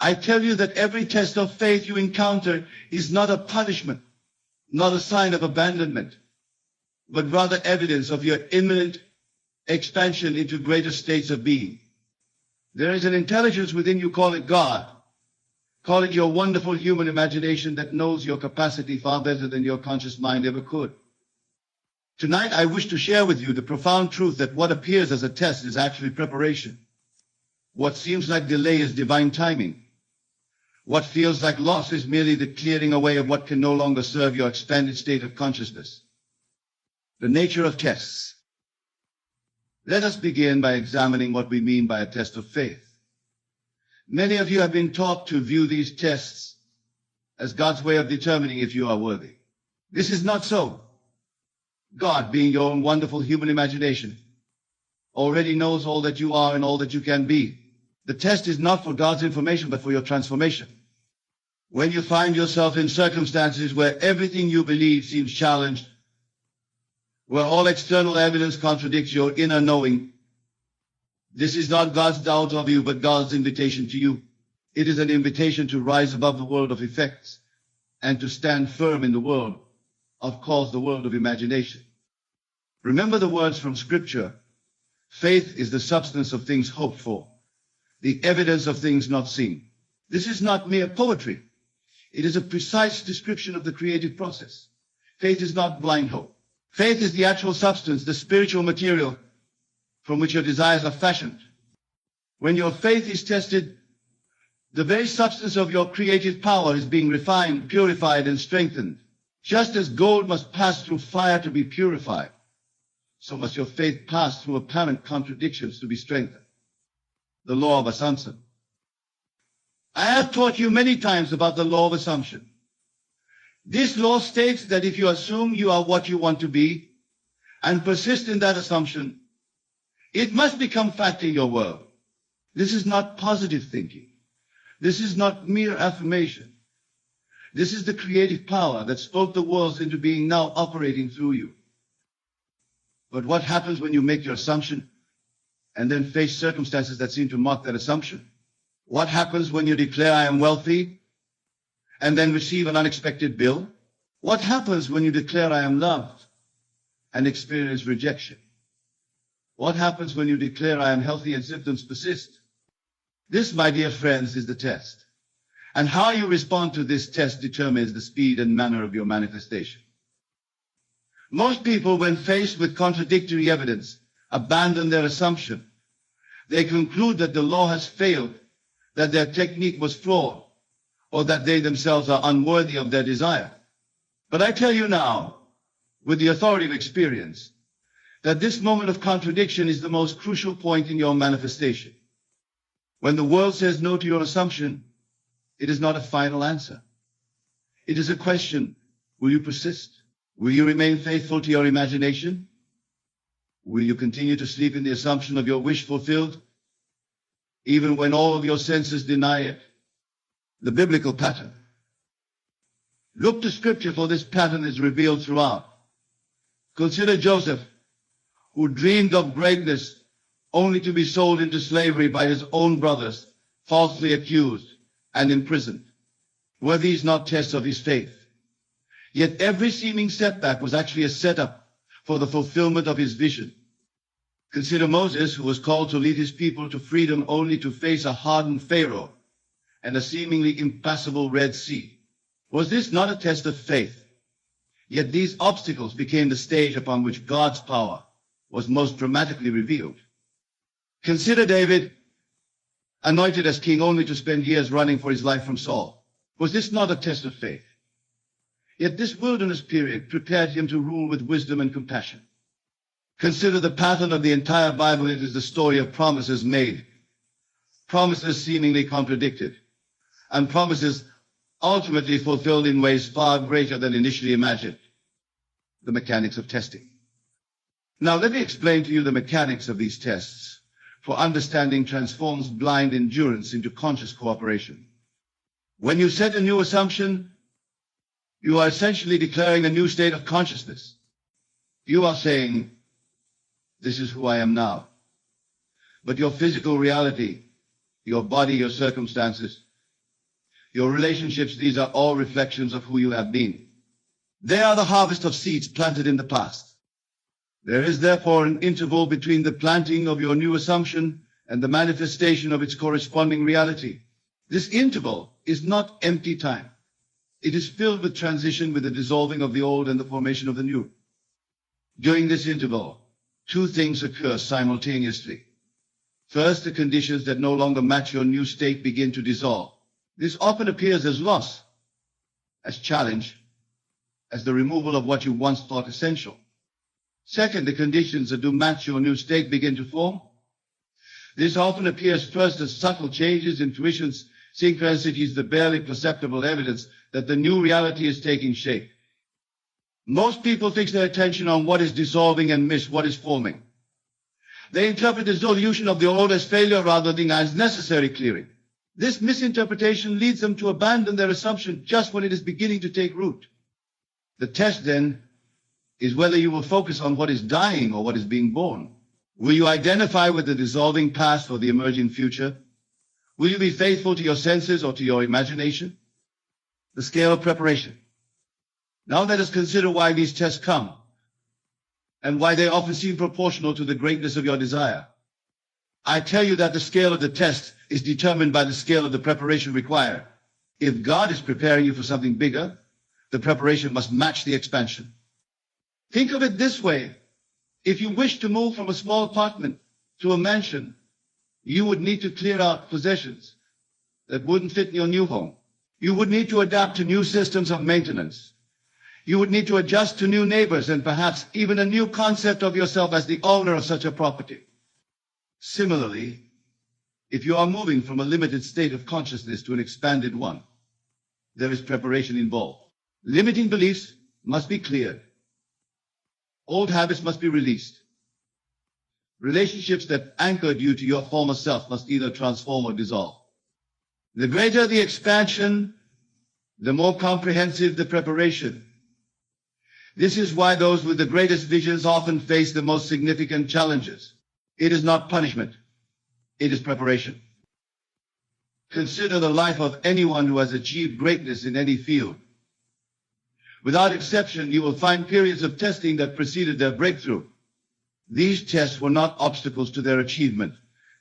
I tell you that every test of faith you encounter is not a punishment, not a sign of abandonment, but rather evidence of your imminent expansion into greater states of being. There is an intelligence within you, call it God. Call it your wonderful human imagination that knows your capacity far better than your conscious mind ever could. Tonight, I wish to share with you the profound truth that what appears as a test is actually preparation. What seems like delay is divine timing. What feels like loss is merely the clearing away of what can no longer serve your expanded state of consciousness. The nature of tests. Let us begin by examining what we mean by a test of faith. Many of you have been taught to view these tests as God's way of determining if you are worthy. This is not so. God, being your own wonderful human imagination, already knows all that you are and all that you can be. The test is not for God's information, but for your transformation. When you find yourself in circumstances where everything you believe seems challenged, where all external evidence contradicts your inner knowing, this is not God's doubt of you, but God's invitation to you. It is an invitation to rise above the world of effects and to stand firm in the world of course, the world of imagination. Remember the words from Scripture. Faith is the substance of things hoped for, the evidence of things not seen. This is not mere poetry. It is a precise description of the creative process. Faith is not blind hope. Faith is the actual substance, the spiritual material from which your desires are fashioned. When your faith is tested, the very substance of your creative power is being refined, purified, and strengthened. Just as gold must pass through fire to be purified, so must your faith pass through apparent contradictions to be strengthened. The law of assumption. I have taught you many times about the law of assumption. This law states that if you assume you are what you want to be and persist in that assumption, it must become fact in your world. This is not positive thinking. This is not mere affirmation. This is the creative power that spoke the worlds into being now operating through you. But what happens when you make your assumption and then face circumstances that seem to mock that assumption? What happens when you declare, I am wealthy, and then receive an unexpected bill? What happens when you declare, I am loved, and experience rejection? What happens when you declare, I am healthy, and symptoms persist? This, my dear friends, is the test. And how you respond to this test determines the speed and manner of your manifestation. Most people, when faced with contradictory evidence, abandon their assumption. They conclude that the law has failed, that their technique was flawed, or that they themselves are unworthy of their desire. But I tell you now, with the authority of experience, that this moment of contradiction is the most crucial point in your manifestation. When the world says no to your assumption, it is not a final answer. It is a question. Will you persist? Will you remain faithful to your imagination? Will you continue to sleep in the assumption of your wish fulfilled, even when all of your senses deny it? The biblical pattern. Look to Scripture, for this pattern is revealed throughout. Consider Joseph, who dreamed of greatness only to be sold into slavery by his own brothers, falsely accused and imprisoned. Were these not tests of his faith? Yet every seeming setback was actually a setup for the fulfillment of his vision. Consider Moses, who was called to lead his people to freedom only to face a hardened Pharaoh and a seemingly impassable Red Sea. Was this not a test of faith? Yet these obstacles became the stage upon which God's power was most dramatically revealed. Consider David, anointed as king only to spend years running for his life from Saul. Was this not a test of faith? Yet this wilderness period prepared him to rule with wisdom and compassion. Consider the pattern of the entire Bible. It is the story of promises made, promises seemingly contradicted, and promises ultimately fulfilled in ways far greater than initially imagined. The mechanics of testing. Now let me explain to you the mechanics of these tests, for understanding transforms blind endurance into conscious cooperation. When you set a new assumption, you are essentially declaring a new state of consciousness. You are saying, this is who I am now. But your physical reality, your body, your circumstances, Your relationships, these are all reflections of who you have been. They are the harvest of seeds planted in the past. There is therefore an interval between the planting of your new assumption and the manifestation of its corresponding reality. This interval is not empty time. It is filled with transition, with the dissolving of the old and the formation of the new. During this interval, two things occur simultaneously. First, the conditions that no longer match your new state begin to dissolve. This often appears as loss, as challenge, as the removal of what you once thought essential. Second, the conditions that do match your new state begin to form. This often appears first as subtle changes, intuitions, synchronicities, the barely perceptible evidence that the new reality is taking shape. Most people fix their attention on what is dissolving and miss what is forming. They interpret the dissolution of the old as failure rather than as necessary clearing. This misinterpretation leads them to abandon their assumption just when it is beginning to take root. The test, then, is whether you will focus on what is dying or what is being born. Will you identify with the dissolving past or the emerging future? Will you be faithful to your senses or to your imagination? The scale of preparation. Now let us consider why these tests come, and why they often seem proportional to the greatness of your desire. I tell you that the scale of the test is determined by the scale of the preparation required. If God is preparing you for something bigger, the preparation must match the expansion. Think of it this way. If you wish to move from a small apartment to a mansion, you would need to clear out possessions that wouldn't fit in your new home. You would need to adapt to new systems of maintenance. You would need to adjust to new neighbors and perhaps even a new concept of yourself as the owner of such a property. Similarly, if you are moving from a limited state of consciousness to an expanded one, there is preparation involved. Limiting beliefs must be cleared. Old habits must be released. Relationships that anchored you to your former self must either transform or dissolve. The greater the expansion, the more comprehensive the preparation. This is why those with the greatest visions often face the most significant challenges. It is not punishment. It is preparation. Consider the life of anyone who has achieved greatness in any field. Without exception, you will find periods of testing that preceded their breakthrough. These tests were not obstacles to their achievement.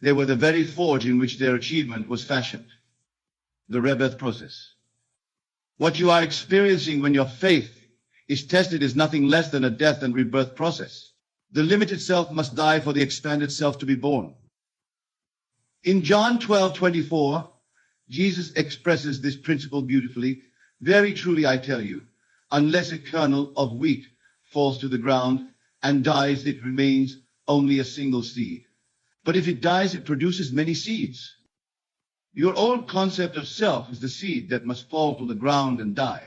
They were the very forge in which their achievement was fashioned. The rebirth process. What you are experiencing when your faith is tested is nothing less than a death and rebirth process. The limited self must die for the expanded self to be born. In John 12:24, Jesus expresses this principle beautifully. Very truly I tell you, unless a kernel of wheat falls to the ground and dies, it remains only a single seed. But if it dies, it produces many seeds. Your old concept of self is the seed that must fall to the ground and die.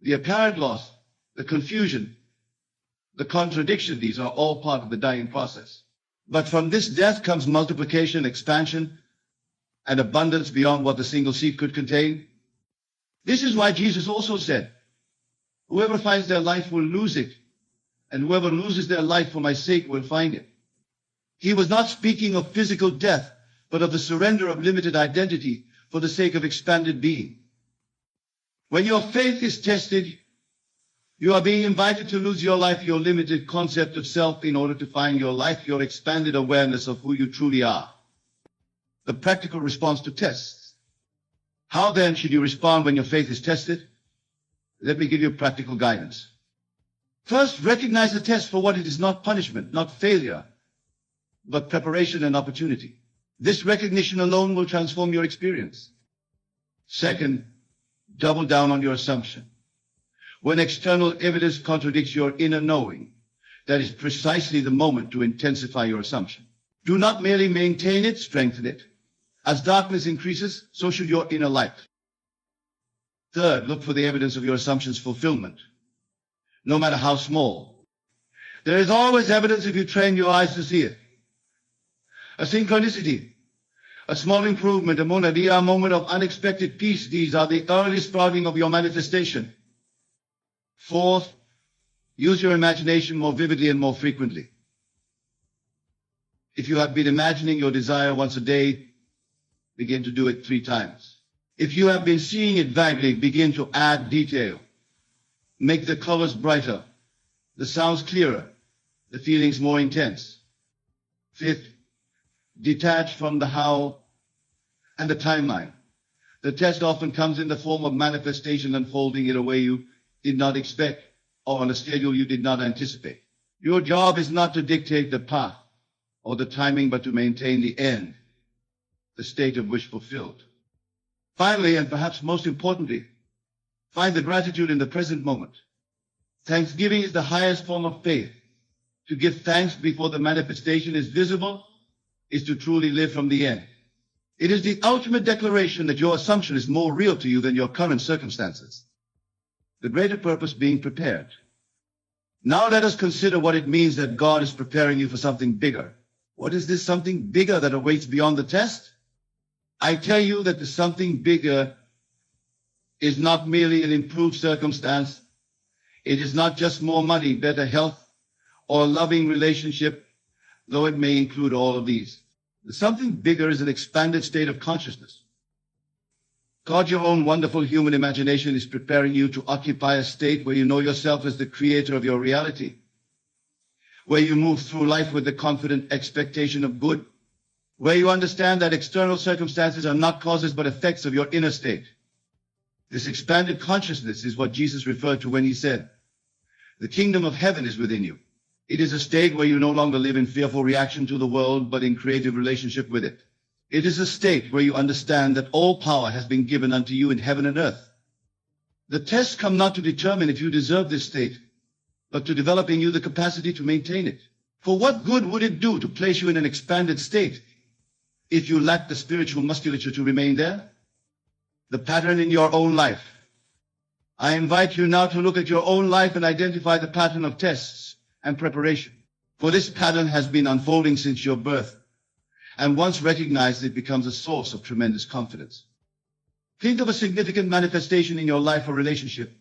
The apparent loss, the confusion, the contradiction, these are all part of the dying process. But from this death comes multiplication, expansion, and abundance beyond what the single seed could contain. This is why Jesus also said, whoever finds their life will lose it, and whoever loses their life for my sake will find it. He was not speaking of physical death, but of the surrender of limited identity for the sake of expanded being. When your faith is tested, you are being invited to lose your life, your limited concept of self, in order to find your life, your expanded awareness of who you truly are. The practical response to tests. How then should you respond when your faith is tested? Let me give you practical guidance. First, recognize the test for what it is: not punishment, not failure, but preparation and opportunity. This recognition alone will transform your experience. Second, double down on your assumption. When external evidence contradicts your inner knowing, that is precisely the moment to intensify your assumption. Do not merely maintain it, strengthen it. As darkness increases, so should your inner light. Third, look for the evidence of your assumption's fulfillment, no matter how small. There is always evidence if you train your eyes to see it. A synchronicity, a small improvement, a monadea, a moment of unexpected peace. These are the early sprouting of your manifestation. Fourth, use your imagination more vividly and more frequently. If you have been imagining your desire once a day, begin to do it 3 times. If you have been seeing it vaguely, begin to add detail. Make the colors brighter, the sounds clearer, the feelings more intense. Fifth, detach from the how and the timeline. The test often comes in the form of manifestation unfolding in a way you did not expect or on a schedule you did not anticipate. Your job is not to dictate the path or the timing, but to maintain the end, the state of wish fulfilled. Finally, and perhaps most importantly, find the gratitude in the present moment. Thanksgiving is the highest form of faith. To give thanks before the manifestation is visible is to truly live from the end. It is the ultimate declaration that your assumption is more real to you than your current circumstances. The greater purpose being prepared. Now let us consider what it means that God is preparing you for something bigger. What is this something bigger that awaits beyond the test? I tell you that the something bigger is not merely an improved circumstance. It is not just more money, better health, or a loving relationship, though it may include all of these. The something bigger is an expanded state of consciousness. God, your own wonderful human imagination is preparing you to occupy a state where you know yourself as the creator of your reality, where you move through life with the confident expectation of good, where you understand that external circumstances are not causes but effects of your inner state. This expanded consciousness is what Jesus referred to when he said, "The kingdom of heaven is within you." It is a state where you no longer live in fearful reaction to the world, but in creative relationship with it. It is a state where you understand that all power has been given unto you in heaven and earth. The tests come not to determine if you deserve this state, but to develop in you the capacity to maintain it. For what good would it do to place you in an expanded state if you lack the spiritual musculature to remain there? The pattern in your own life. I invite you now to look at your own life and identify the pattern of tests and preparation. For this pattern has been unfolding since your birth, and once recognized, it becomes a source of tremendous confidence. Think of a significant manifestation in your life or relationship,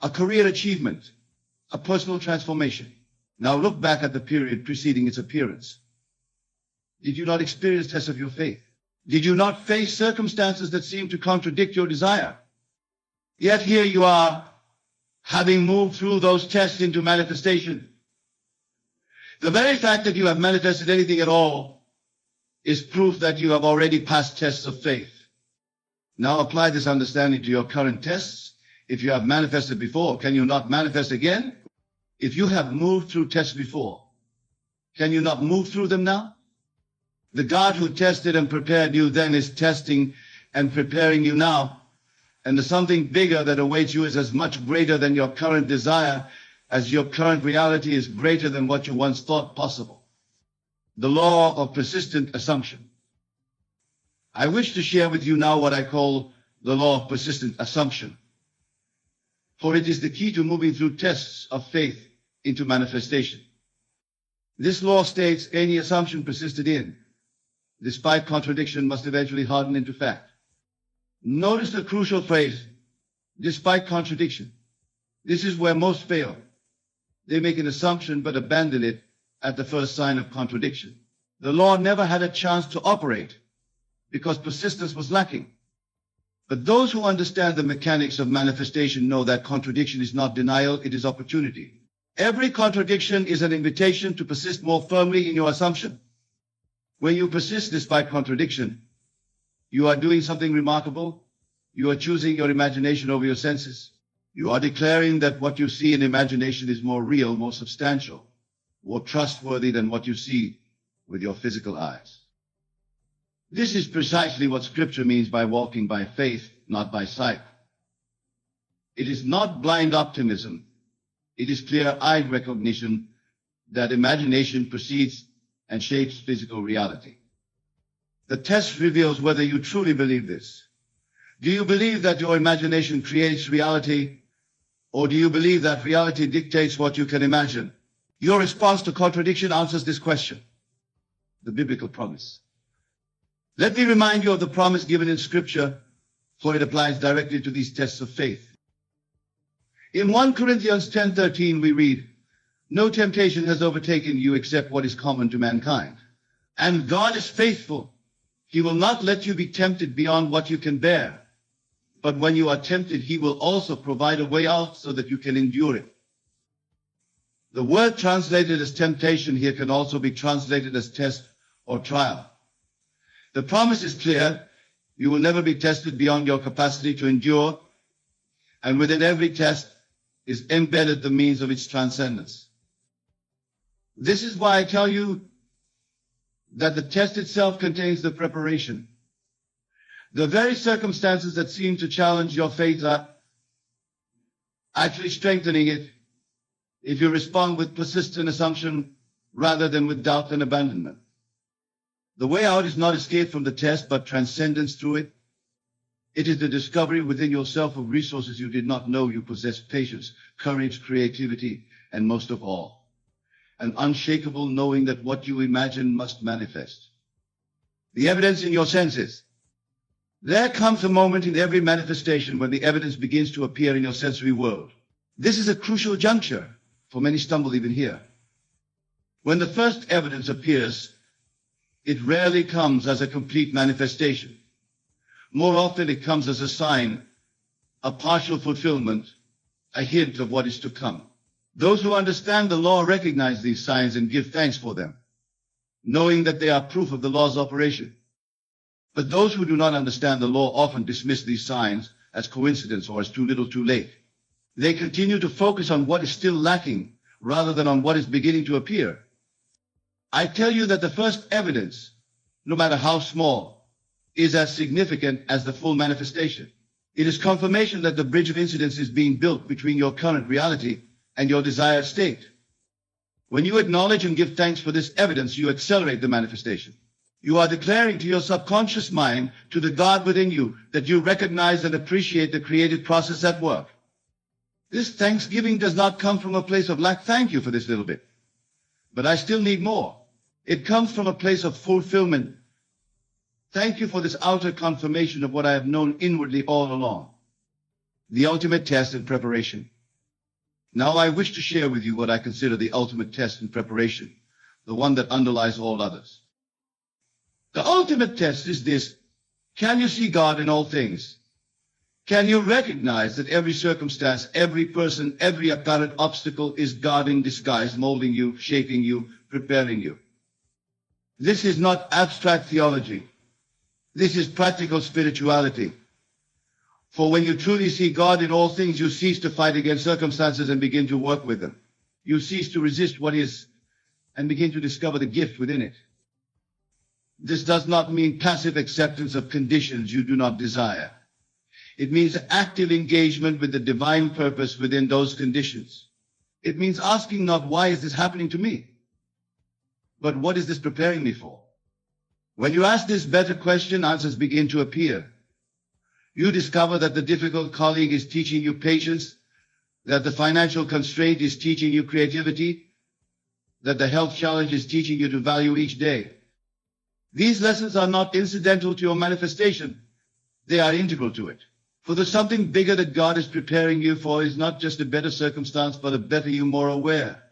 a career achievement, a personal transformation. Now look back at the period preceding its appearance. Did you not experience tests of your faith? Did you not face circumstances that seemed to contradict your desire? Yet here you are, having moved through those tests into manifestation. The very fact that you have manifested anything at all is proof that you have already passed tests of faith. Now apply this understanding to your current tests. If you have manifested before, can you not manifest again? If you have moved through tests before, can you not move through them now? The God who tested and prepared you then is testing and preparing you now. And the something bigger that awaits you is as much greater than your current desire as your current reality is greater than what you once thought possible. The law of persistent assumption. I wish to share with you now what I call the law of persistent assumption, for it is the key to moving through tests of faith into manifestation. This law states any assumption persisted in, despite contradiction, must eventually harden into fact. Notice the crucial phrase, despite contradiction. This is where most fail. They make an assumption but abandon it at the first sign of contradiction. The law never had a chance to operate because persistence was lacking. But those who understand the mechanics of manifestation know that contradiction is not denial, it is opportunity. Every contradiction is an invitation to persist more firmly in your assumption. When you persist despite contradiction, you are doing something remarkable. You are choosing your imagination over your senses. You are declaring that what you see in imagination is more real, more substantial, more trustworthy than what you see with your physical eyes. This is precisely what Scripture means by walking by faith, not by sight. It is not blind optimism. It is clear-eyed recognition that imagination precedes and shapes physical reality. The test reveals whether you truly believe this. Do you believe that your imagination creates reality, or do you believe that reality dictates what you can imagine? Your response to contradiction answers this question. The biblical promise. Let me remind you of the promise given in Scripture, for it applies directly to these tests of faith. In 1 Corinthians 10:13 we read, "No temptation has overtaken you except what is common to mankind. And God is faithful. He will not let you be tempted beyond what you can bear. But when you are tempted, he will also provide a way out so that you can endure it. The word translated as temptation here can also be translated as test or trial. The promise is clear. You will never be tested beyond your capacity to endure, and within every test is embedded the means of its transcendence. This is why I tell you that the test itself contains the preparation. The very circumstances that seem to challenge your faith are actually strengthening it if you respond with persistent assumption rather than with doubt and abandonment. The way out is not escape from the test, but transcendence through it. It is the discovery within yourself of resources you did not know you possessed: patience, courage, creativity, and most of all, an unshakable knowing that what you imagine must manifest. The evidence in your senses. There comes a moment in every manifestation when the evidence begins to appear in your sensory world. This is a crucial juncture, for many stumble even here. When the first evidence appears, it rarely comes as a complete manifestation. More often it comes as a sign, a partial fulfillment, a hint of what is to come. Those who understand the law recognize these signs and give thanks for them, knowing that they are proof of the law's operation. But those who do not understand the law often dismiss these signs as coincidence or as too little too late. They continue to focus on what is still lacking rather than on what is beginning to appear. I tell you that the first evidence, no matter how small, is as significant as the full manifestation. It is confirmation that the bridge of incidence is being built between your current reality and your desired state. When you acknowledge and give thanks for this evidence, you accelerate the manifestation. You are declaring to your subconscious mind, to the God within you, that you recognize and appreciate the creative process at work. This thanksgiving does not come from a place of lack. Thank you for this little bit, but I still need more. It comes from a place of fulfillment. Thank you for this outer confirmation of what I have known inwardly all along. The ultimate test and preparation. Now I wish to share with you what I consider the ultimate test and preparation, the one that underlies all others. The ultimate test is this: can you see God in all things? Can you recognize that every circumstance, every person, every apparent obstacle is God in disguise, molding you, shaping you, preparing you? This is not abstract theology. This is practical spirituality. For when you truly see God in all things, you cease to fight against circumstances and begin to work with them. You cease to resist what is and begin to discover the gift within it. This does not mean passive acceptance of conditions you do not desire. It means active engagement with the divine purpose within those conditions. It means asking not, why is this happening to me? But what is this preparing me for? When you ask this better question, answers begin to appear. You discover that the difficult colleague is teaching you patience, that the financial constraint is teaching you creativity, that the health challenge is teaching you to value each day. These lessons are not incidental to your manifestation. They are integral to it. For the something bigger that God is preparing you for is not just a better circumstance, but a better you, more aware,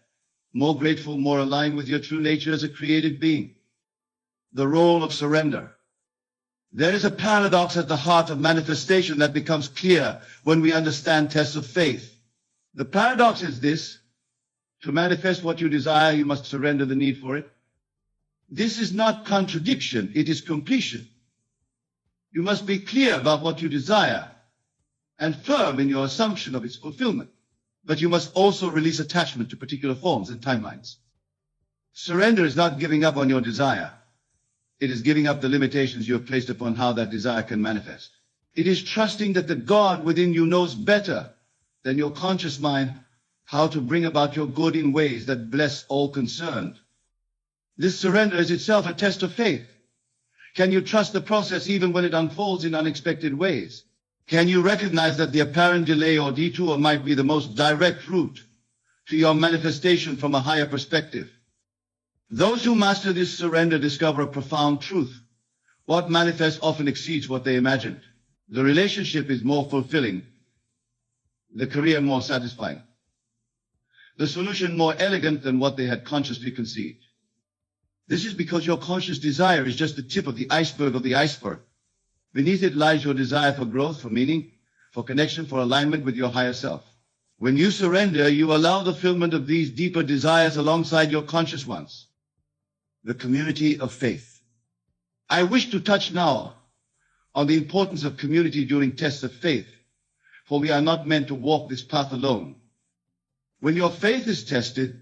more grateful, more aligned with your true nature as a created being. The role of surrender. There is a paradox at the heart of manifestation that becomes clear when we understand tests of faith. The paradox is this: to manifest what you desire, you must surrender the need for it. This is not contradiction, it is completion. You must be clear about what you desire and firm in your assumption of its fulfillment. But you must also release attachment to particular forms and timelines. Surrender is not giving up on your desire. It is giving up the limitations you have placed upon how that desire can manifest. It is trusting that the God within you knows better than your conscious mind how to bring about your good in ways that bless all concerned. This surrender is itself a test of faith. Can you trust the process even when it unfolds in unexpected ways? Can you recognize that the apparent delay or detour might be the most direct route to your manifestation from a higher perspective? Those who master this surrender discover a profound truth. What manifests often exceeds what they imagined. The relationship is more fulfilling, the career more satisfying, the solution more elegant than what they had consciously conceived. This is because your conscious desire is just the tip of the iceberg of the iceberg. Beneath it lies your desire for growth, for meaning, for connection, for alignment with your higher self. When you surrender, you allow the fulfillment of these deeper desires alongside your conscious ones. The community of faith. I wish to touch now on the importance of community during tests of faith, for we are not meant to walk this path alone. When your faith is tested,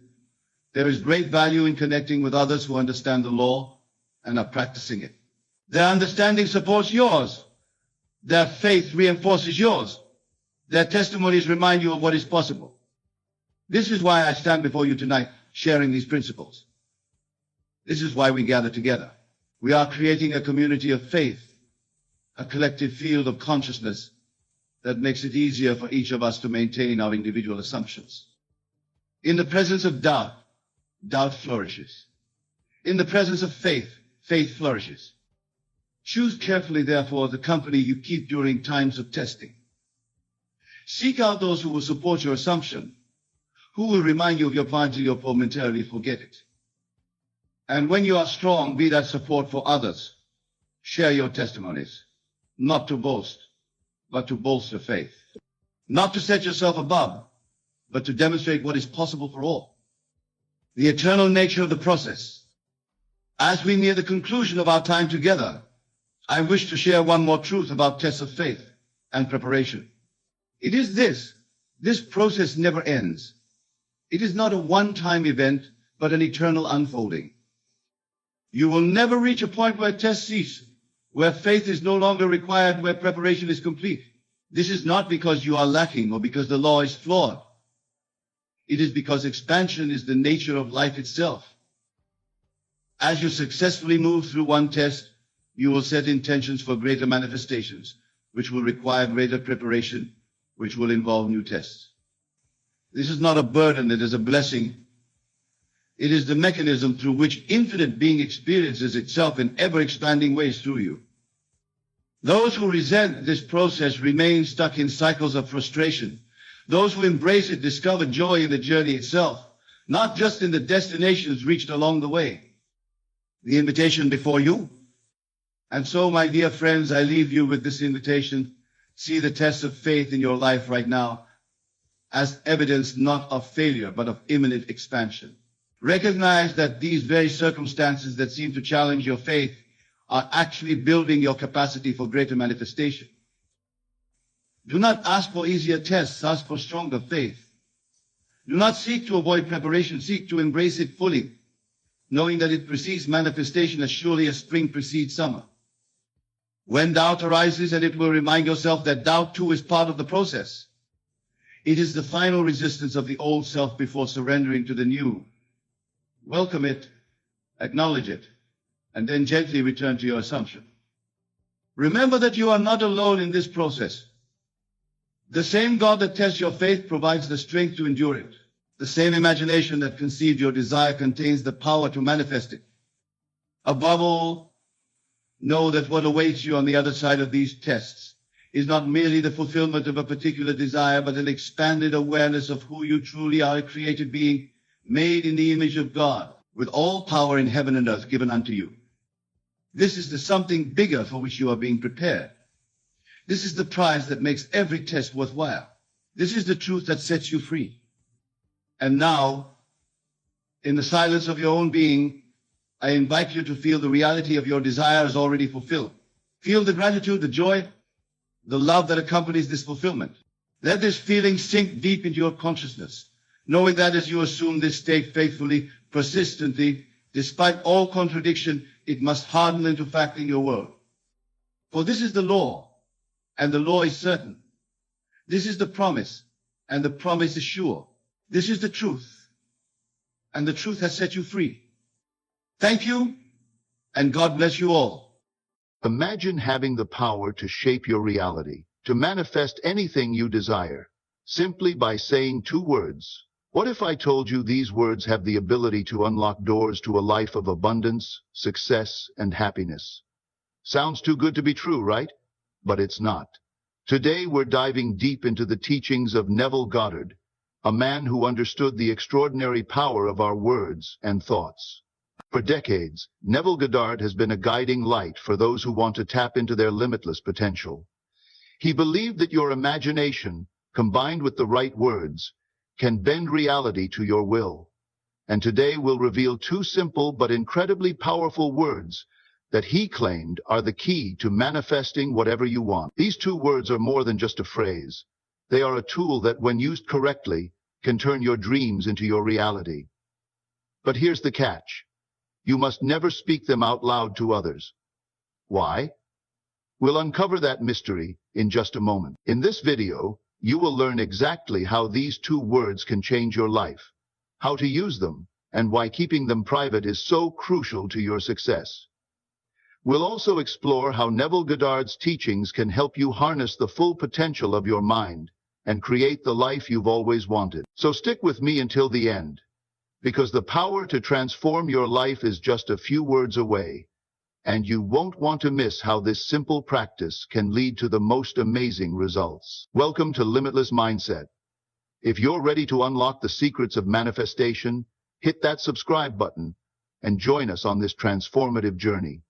there is great value in connecting with others who understand the law and are practicing it. Their understanding supports yours. Their faith reinforces yours. Their testimonies remind you of what is possible. This is why I stand before you tonight, sharing these principles. This is why we gather together. We are creating a community of faith, a collective field of consciousness that makes it easier for each of us to maintain our individual assumptions. In the presence of doubt, doubt flourishes. In the presence of faith, faith flourishes. Choose carefully, therefore, the company you keep during times of testing. Seek out those who will support your assumption, who will remind you of your plan until you momentarily forget it. And when you are strong, be that support for others. Share your testimonies, not to boast, but to bolster faith. Not to set yourself above, but to demonstrate what is possible for all. The eternal nature of the process. As we near the conclusion of our time together, I wish to share one more truth about tests of faith and preparation. It is this process never ends. It is not a one-time event, but an eternal unfolding. You will never reach a point where tests cease, where faith is no longer required, where preparation is complete. This is not because you are lacking or because the law is flawed. It is because expansion is the nature of life itself. As you successfully move through one test, you will set intentions for greater manifestations, which will require greater preparation, which will involve new tests. This is not a burden, it is a blessing. It is the mechanism through which infinite being experiences itself in ever-expanding ways through you. Those who resent this process remain stuck in cycles of frustration. Those who embrace it discover joy in the journey itself, not just in the destinations reached along the way. The invitation before you. And so, my dear friends, I leave you with this invitation. See the test of faith in your life right now as evidence not of failure, but of imminent expansion. Recognize that these very circumstances that seem to challenge your faith are actually building your capacity for greater manifestation. Do not ask for easier tests, ask for stronger faith. Do not seek to avoid preparation, seek to embrace it fully, knowing that it precedes manifestation as surely as spring precedes summer. When doubt arises, and it will remind yourself that doubt too is part of the process. It is the final resistance of the old self before surrendering to the new. Welcome it, acknowledge it, and then gently return to your assumption. Remember that you are not alone in this process. The same God that tests your faith provides the strength to endure it. The same imagination that conceived your desire contains the power to manifest it. Above all, know that what awaits you on the other side of these tests is not merely the fulfillment of a particular desire, but an expanded awareness of who you truly are, a created being, made in the image of God, with all power in heaven and earth given unto you. This is the something bigger for which you are being prepared. This is the prize that makes every test worthwhile. This is the truth that sets you free. And now, in the silence of your own being, I invite you to feel the reality of your desire is already fulfilled. Feel the gratitude, the joy, the love that accompanies this fulfillment. Let this feeling sink deep into your consciousness, knowing that as you assume this state faithfully, persistently, despite all contradiction, it must harden into fact in your world. For this is the law, and the law is certain. This is the promise, and the promise is sure. This is the truth, and the truth has set you free. Thank you, and God bless you all. Imagine having the power to shape your reality, to manifest anything you desire, simply by saying 2 words. What if I told you these words have the ability to unlock doors to a life of abundance, success, and happiness? Sounds too good to be true, right? But it's not. Today we're diving deep into the teachings of Neville Goddard, a man who understood the extraordinary power of our words and thoughts. For decades, Neville Goddard has been a guiding light for those who want to tap into their limitless potential. He believed that your imagination, combined with the right words, can bend reality to your will. And today we'll reveal two simple but incredibly powerful words that he claimed are the key to manifesting whatever you want. These two words are more than just a phrase. They are a tool that, when used correctly, can turn your dreams into your reality. But here's the catch. You must never speak them out loud to others. Why? We'll uncover that mystery in just a moment. In this video, you will learn exactly how these two words can change your life, how to use them, and why keeping them private is so crucial to your success. We'll also explore how Neville Goddard's teachings can help you harness the full potential of your mind and create the life you've always wanted. So stick with me until the end, because the power to transform your life is just a few words away, and you won't want to miss how this simple practice can lead to the most amazing results. Welcome to Limitless Mindset. If you're ready to unlock the secrets of manifestation, hit that subscribe button and join us on this transformative journey.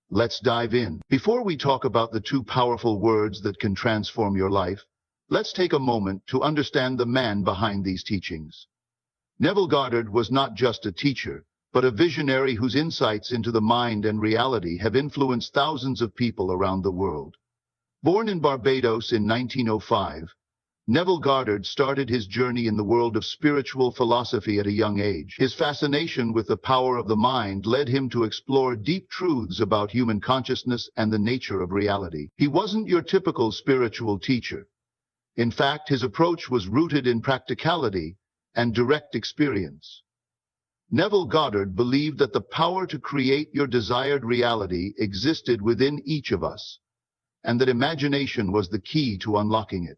Let's dive in. Before we talk about the two powerful words that can transform your life, let's take a moment to understand the man behind these teachings. Neville Goddard was not just a teacher, but a visionary whose insights into the mind and reality have influenced thousands of people around the world. Born in Barbados in 1905, Neville Goddard started his journey in the world of spiritual philosophy at a young age. His fascination with the power of the mind led him to explore deep truths about human consciousness and the nature of reality. He wasn't your typical spiritual teacher. In fact, his approach was rooted in practicality and direct experience. Neville Goddard believed that the power to create your desired reality existed within each of us, and that imagination was the key to unlocking it.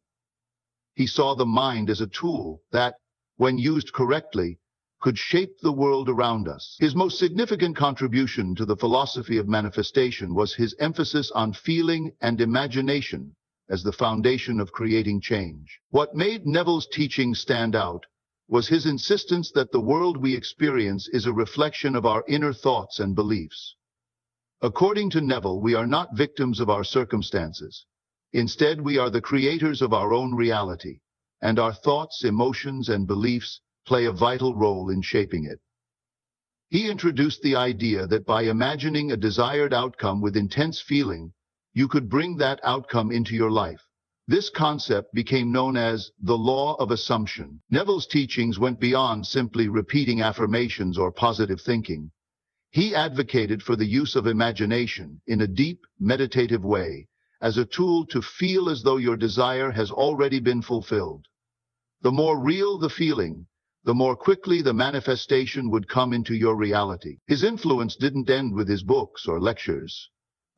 He saw the mind as a tool that, when used correctly, could shape the world around us. His most significant contribution to the philosophy of manifestation was his emphasis on feeling and imagination as the foundation of creating change. What made Neville's teaching stand out was his insistence that the world we experience is a reflection of our inner thoughts and beliefs. According to Neville, we are not victims of our circumstances. Instead, we are the creators of our own reality, and our thoughts, emotions, and beliefs play a vital role in shaping it. He introduced the idea that by imagining a desired outcome with intense feeling, you could bring that outcome into your life. This concept became known as the law of assumption. Neville's teachings went beyond simply repeating affirmations or positive thinking. He advocated for the use of imagination in a deep, meditative way, as a tool to feel as though your desire has already been fulfilled. The more real the feeling, the more quickly the manifestation would come into your reality. His influence didn't end with his books or lectures.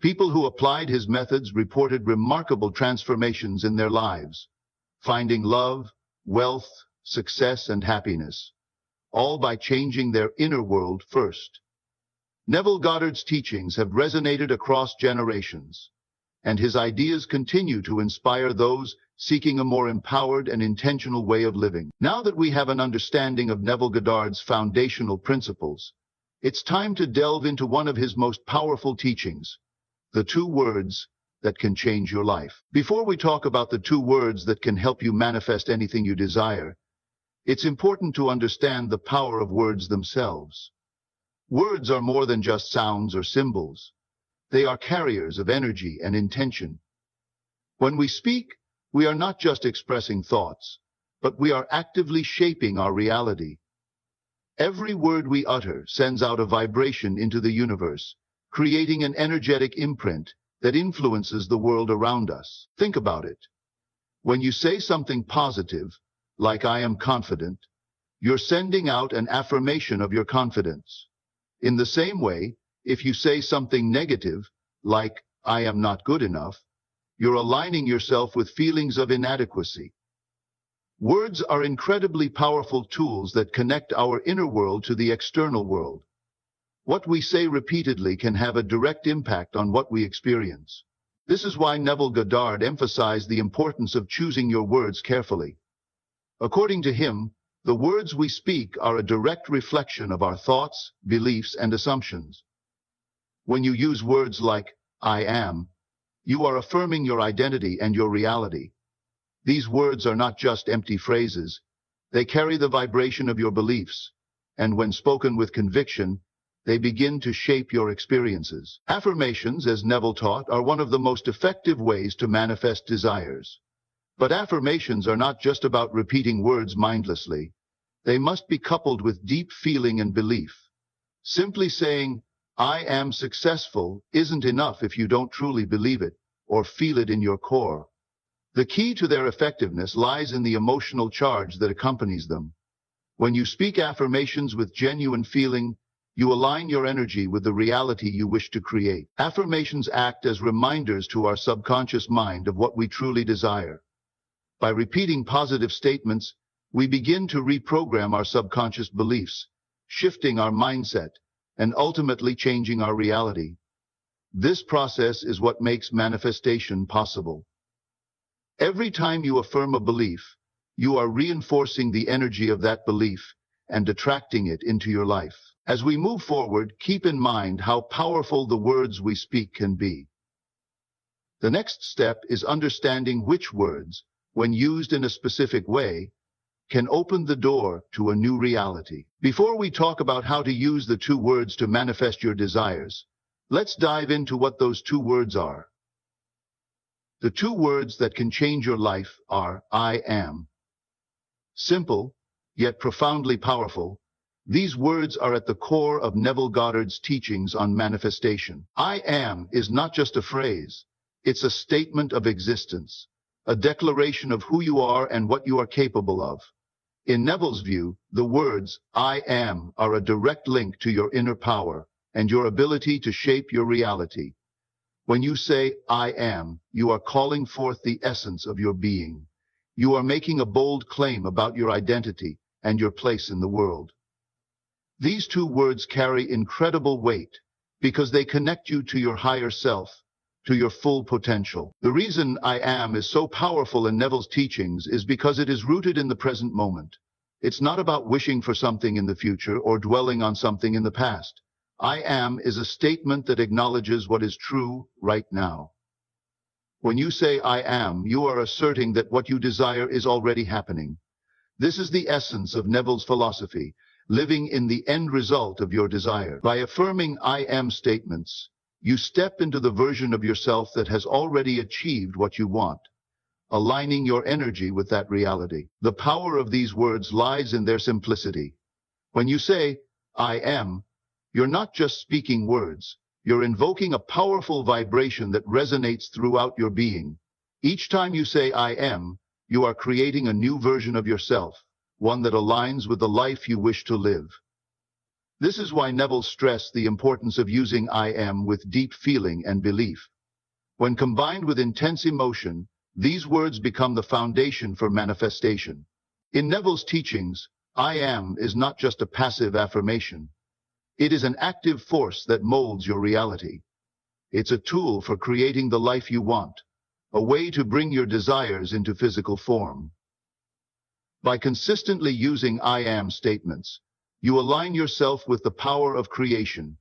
People who applied his methods reported remarkable transformations in their lives, finding love, wealth, success, and happiness, all by changing their inner world first. Neville Goddard's teachings have resonated across generations, and his ideas continue to inspire those seeking a more empowered and intentional way of living. Now that we have an understanding of Neville Goddard's foundational principles, it's time to delve into one of his most powerful teachings, the two words that can change your life. Before we talk about the two words that can help you manifest anything you desire, it's important to understand the power of words themselves. Words are more than just sounds or symbols. They are carriers of energy and intention. When we speak, we are not just expressing thoughts, but we are actively shaping our reality. Every word we utter sends out a vibration into the universe, creating an energetic imprint that influences the world around us. Think about it. When you say something positive, like "I am confident," you're sending out an affirmation of your confidence. In the same way, if you say something negative, like "I am not good enough," you're aligning yourself with feelings of inadequacy. Words are incredibly powerful tools that connect our inner world to the external world. What we say repeatedly can have a direct impact on what we experience. This is why Neville Goddard emphasized the importance of choosing your words carefully. According to him, the words we speak are a direct reflection of our thoughts, beliefs, and assumptions. When you use words like "I am," You are affirming your identity and your reality. These words are not just empty phrases. They carry the vibration of your beliefs, and when spoken with conviction, they begin to shape your experiences. Affirmations, as Neville taught, are one of the most effective ways to manifest desires. But affirmations are not just about repeating words mindlessly. They must be coupled with deep feeling and belief. Simply saying, "I am successful," isn't enough if you don't truly believe it or feel it in your core. The key to their effectiveness lies in the emotional charge that accompanies them. When you speak affirmations with genuine feeling, you align your energy with the reality you wish to create. Affirmations act as reminders to our subconscious mind of what we truly desire. By repeating positive statements, we begin to reprogram our subconscious beliefs, shifting our mindset, and ultimately changing our reality. This process is what makes manifestation possible. Every time you affirm a belief, you are reinforcing the energy of that belief and attracting it into your life. As we move forward, keep in mind how powerful the words we speak can be. The next step is understanding which words, when used in a specific way, can open the door to a new reality. Before we talk about how to use the 2 words to manifest your desires, let's dive into what those 2 words are. The 2 words that can change your life are I am. Simple, yet profoundly powerful, these words are at the core of Neville Goddard's teachings on manifestation. I am is not just a phrase. It's a statement of existence, a declaration of who you are and what you are capable of. In Neville's view, the words I am are a direct link to your inner power and your ability to shape your reality. When you say I am, you are calling forth the essence of your being. You are making a bold claim about your identity and your place in the world. These 2 words carry incredible weight because they connect you to your higher self, to your full potential. The reason I am is so powerful in Neville's teachings is because it is rooted in the present moment. It's not about wishing for something in the future or dwelling on something in the past. I am is a statement that acknowledges what is true right now. When you say I am, you are asserting that what you desire is already happening. This is the essence of Neville's philosophy, living in the end result of your desire. By affirming I am statements, you step into the version of yourself that has already achieved what you want, aligning your energy with that reality. The power of these words lies in their simplicity. When you say I am, you're not just speaking words. You're invoking a powerful vibration that resonates throughout your being. Each time you say I am, you are creating a new version of yourself, one that aligns with the life you wish to live. This is why Neville stressed the importance of using I am with deep feeling and belief. When combined with intense emotion, these words become the foundation for manifestation. In Neville's teachings, I am is not just a passive affirmation. It is an active force that molds your reality. It's a tool for creating the life you want, a way to bring your desires into physical form. By consistently using I am statements, you align yourself with the power of creation,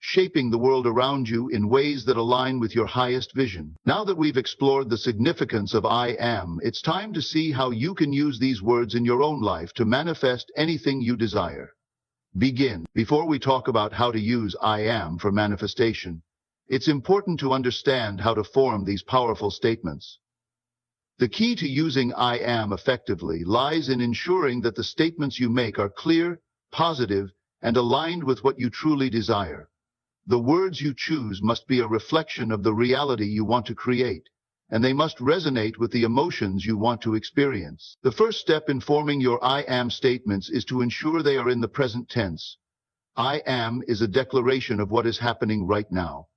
shaping the world around you in ways that align with your highest vision. Now that we've explored the significance of I am, it's time to see how you can use these words in your own life to manifest anything you desire. Before we talk about how to use I am for manifestation, it's important to understand how to form these powerful statements. The key to using I am effectively lies in ensuring that the statements you make are clear, positive, and aligned with what you truly desire. The words you choose must be a reflection of the reality you want to create, and they must resonate with the emotions you want to experience. The first step in forming your I am statements is to ensure they are in the present tense. I am is a declaration of what is happening right now.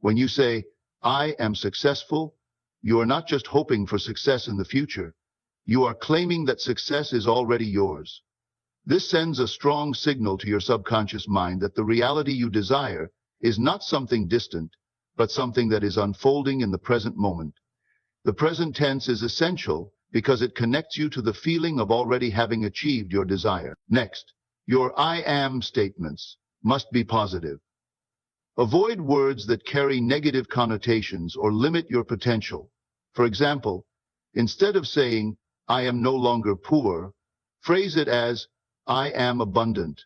When you say, I am successful, you are not just hoping for success in the future. You are claiming that success is already yours. This sends a strong signal to your subconscious mind that the reality you desire is not something distant, but something that is unfolding in the present moment. The present tense is essential because it connects you to the feeling of already having achieved your desire. Next, your I am statements must be positive. Avoid words that carry negative connotations or limit your potential. For example, instead of saying, "I am no longer poor," phrase it as, "I am abundant."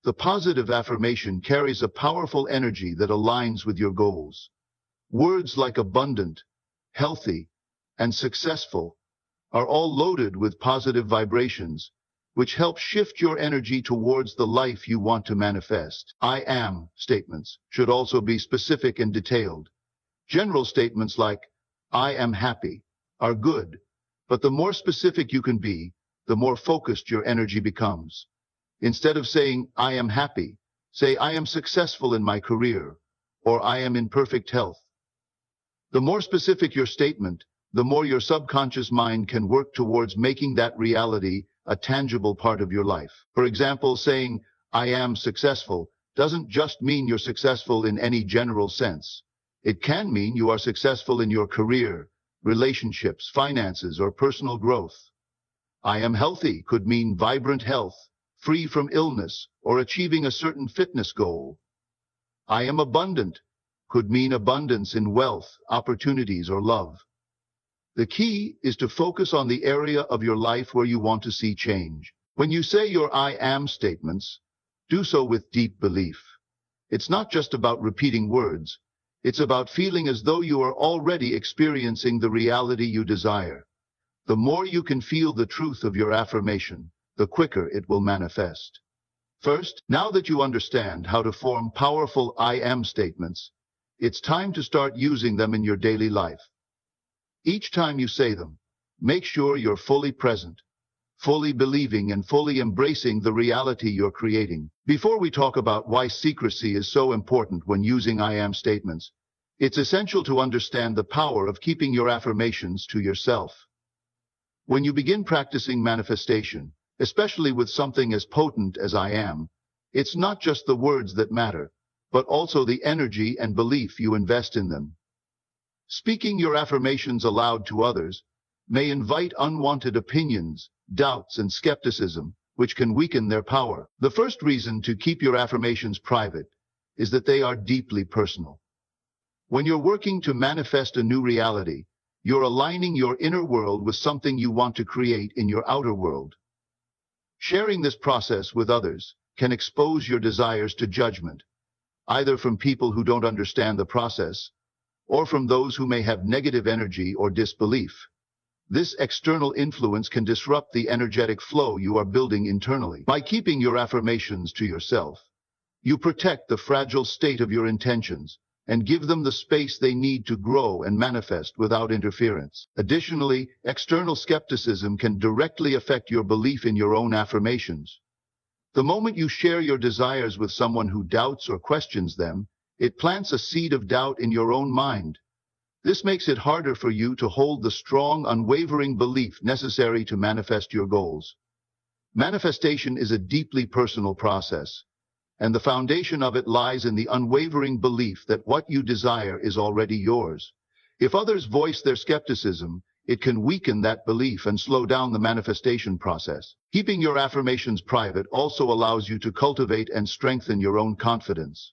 The positive affirmation carries a powerful energy that aligns with your goals. Words like abundant, healthy, and successful are all loaded with positive vibrations, which help shift your energy towards the life you want to manifest. "I am" statements should also be specific and detailed. General statements like, "I am happy," are good, but the more specific you can be, the more focused your energy becomes. Instead of saying, "I am happy," say, "I am successful in my career," or "I am in perfect health." The more specific your statement, the more your subconscious mind can work towards making that reality a tangible part of your life. For example, saying, "I am successful" doesn't just mean you're successful in any general sense. It can mean you are successful in your career, relationships, finances, or personal growth. "I am healthy" could mean vibrant health, free from illness, or achieving a certain fitness goal. "I am abundant" could mean abundance in wealth, opportunities, or love. The key is to focus on the area of your life where you want to see change. When you say your "I am" statements, do so with deep belief. It's not just about repeating words. It's about feeling as though you are already experiencing the reality you desire. The more you can feel the truth of your affirmation, the quicker it will manifest. First, now that you understand how to form powerful "I am" statements, it's time to start using them in your daily life. Each time you say them, make sure you're fully present, fully believing, and fully embracing the reality you're creating. Before we talk about why secrecy is so important when using "I am" statements, it's essential to understand the power of keeping your affirmations to yourself. When you begin practicing manifestation, especially with something as potent as "I am," it's not just the words that matter, but also the energy and belief you invest in them. Speaking your affirmations aloud to others may invite unwanted opinions, doubts, and skepticism, which can weaken their power. The first reason to keep your affirmations private is that they are deeply personal. When you're working to manifest a new reality, you're aligning your inner world with something you want to create in your outer world. Sharing this process with others can expose your desires to judgment, either from people who don't understand the process or from those who may have negative energy or disbelief. This external influence can disrupt the energetic flow you are building internally. By keeping your affirmations to yourself, you protect the fragile state of your intentions and give them the space they need to grow and manifest without interference. Additionally, external skepticism can directly affect your belief in your own affirmations. The moment you share your desires with someone who doubts or questions them, it plants a seed of doubt in your own mind. This makes it harder for you to hold the strong, unwavering belief necessary to manifest your goals. Manifestation is a deeply personal process, and the foundation of it lies in the unwavering belief that what you desire is already yours. If others voice their skepticism, it can weaken that belief and slow down the manifestation process. Keeping your affirmations private also allows you to cultivate and strengthen your own confidence.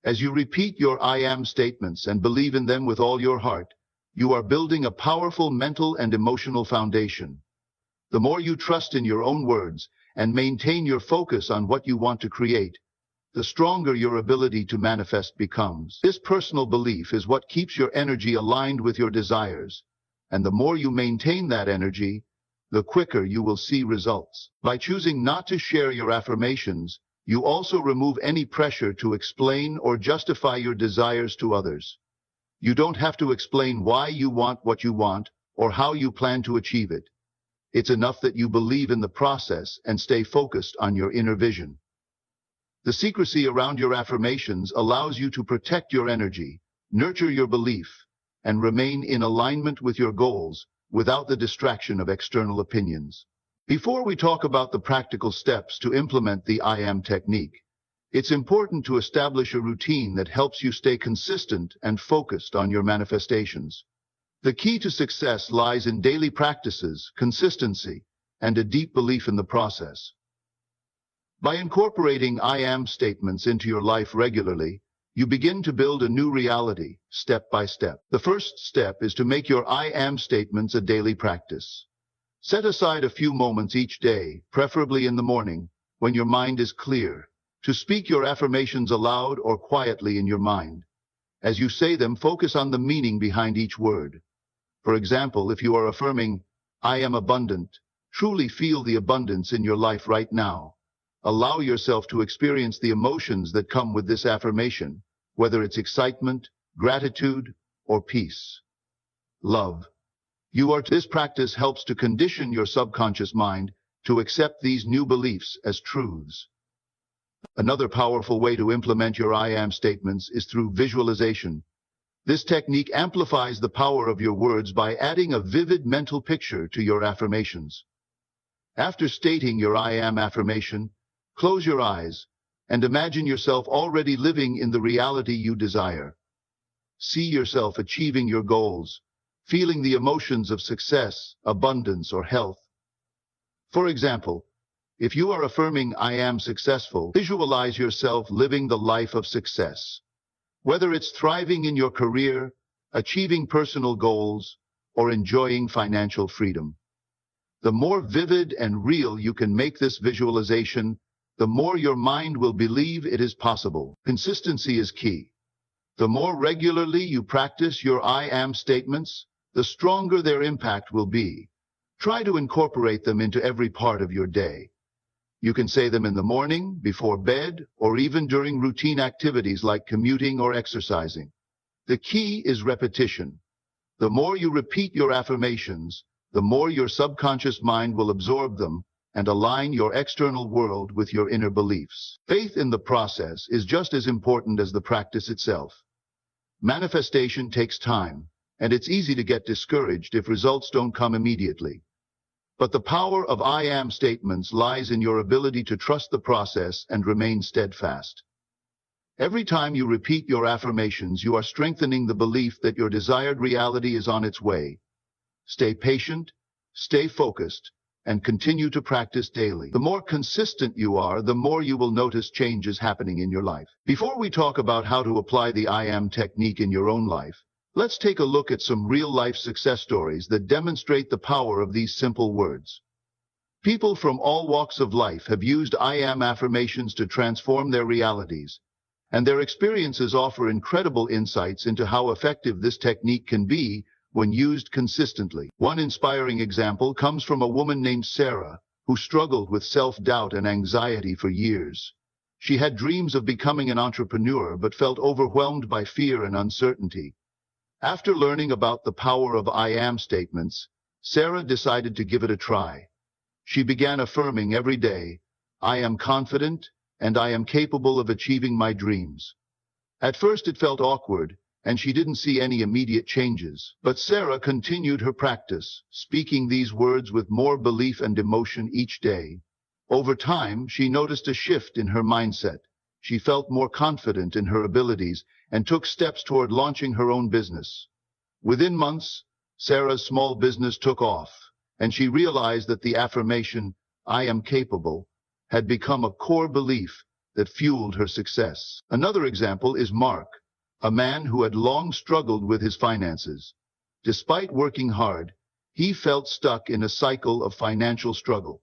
As you repeat your "I am" statements and believe in them with all your heart, you are building a powerful mental and emotional foundation. The more you trust in your own words and maintain your focus on what you want to create, the stronger your ability to manifest becomes. This personal belief is what keeps your energy aligned with your desires, and the more you maintain that energy, the quicker you will see results. By choosing not to share your affirmations, you also remove any pressure to explain or justify your desires to others. You don't have to explain why you want what you want or how you plan to achieve it. It's enough that you believe in the process and stay focused on your inner vision. The secrecy around your affirmations allows you to protect your energy, nurture your belief, and remain in alignment with your goals without the distraction of external opinions. Before we talk about the practical steps to implement the "I am" technique, it's important to establish a routine that helps you stay consistent and focused on your manifestations. The key to success lies in daily practices, consistency, and a deep belief in the process. By incorporating I am statements into your life regularly, you begin to build a new reality, step by step. The first step is to make your I am statements a daily practice. Set aside a few moments each day, preferably in the morning, when your mind is clear, to speak your affirmations aloud or quietly in your mind. As you say them, focus on the meaning behind each word. For example, if you are affirming, I am abundant, truly feel the abundance in your life right now. Allow yourself to experience the emotions that come with this affirmation, whether it's excitement, gratitude, or peace. Love. This practice helps to condition your subconscious mind to accept these new beliefs as truths. Another powerful way to implement your I am statements is through visualization. This technique amplifies the power of your words by adding a vivid mental picture to your affirmations. After stating your I am affirmation, close your eyes and imagine yourself already living in the reality you desire. See yourself achieving your goals, feeling the emotions of success, abundance, or health. For example, if you are affirming I am successful, visualize yourself living the life of success. Whether it's thriving in your career, achieving personal goals, or enjoying financial freedom. The more vivid and real you can make this visualization, the more your mind will believe it is possible. Consistency is key. The more regularly you practice your I am statements, the stronger their impact will be. Try to incorporate them into every part of your day. You can say them in the morning, before bed, or even during routine activities like commuting or exercising. The key is repetition. The more you repeat your affirmations, the more your subconscious mind will absorb them and align your external world with your inner beliefs. Faith in the process is just as important as the practice itself. Manifestation takes time, and it's easy to get discouraged if results don't come immediately. But the power of I am statements lies in your ability to trust the process and remain steadfast. Every time you repeat your affirmations, you are strengthening the belief that your desired reality is on its way. Stay patient, stay focused, and continue to practice daily. The more consistent you are, the more you will notice changes happening in your life. Before we talk about how to apply the I am technique in your own life, let's take a look at some real-life success stories that demonstrate the power of these simple words. People from all walks of life have used I am affirmations to transform their realities, and their experiences offer incredible insights into how effective this technique can be when used consistently. One inspiring example comes from a woman named Sarah, who struggled with self-doubt and anxiety for years. She had dreams of becoming an entrepreneur but felt overwhelmed by fear and uncertainty. After learning about the power of I am statements, Sarah decided to give it a try. She began affirming every day, I am confident and I am capable of achieving my dreams. At first it felt awkward, and she didn't see any immediate changes. But Sarah continued her practice, speaking these words with more belief and emotion each day. Over time, she noticed a shift in her mindset. She felt more confident in her abilities and took steps toward launching her own business. Within months, Sarah's small business took off, and she realized that the affirmation, I am capable, had become a core belief that fueled her success. Another example is Mark, a man who had long struggled with his finances. Despite working hard, he felt stuck in a cycle of financial struggle.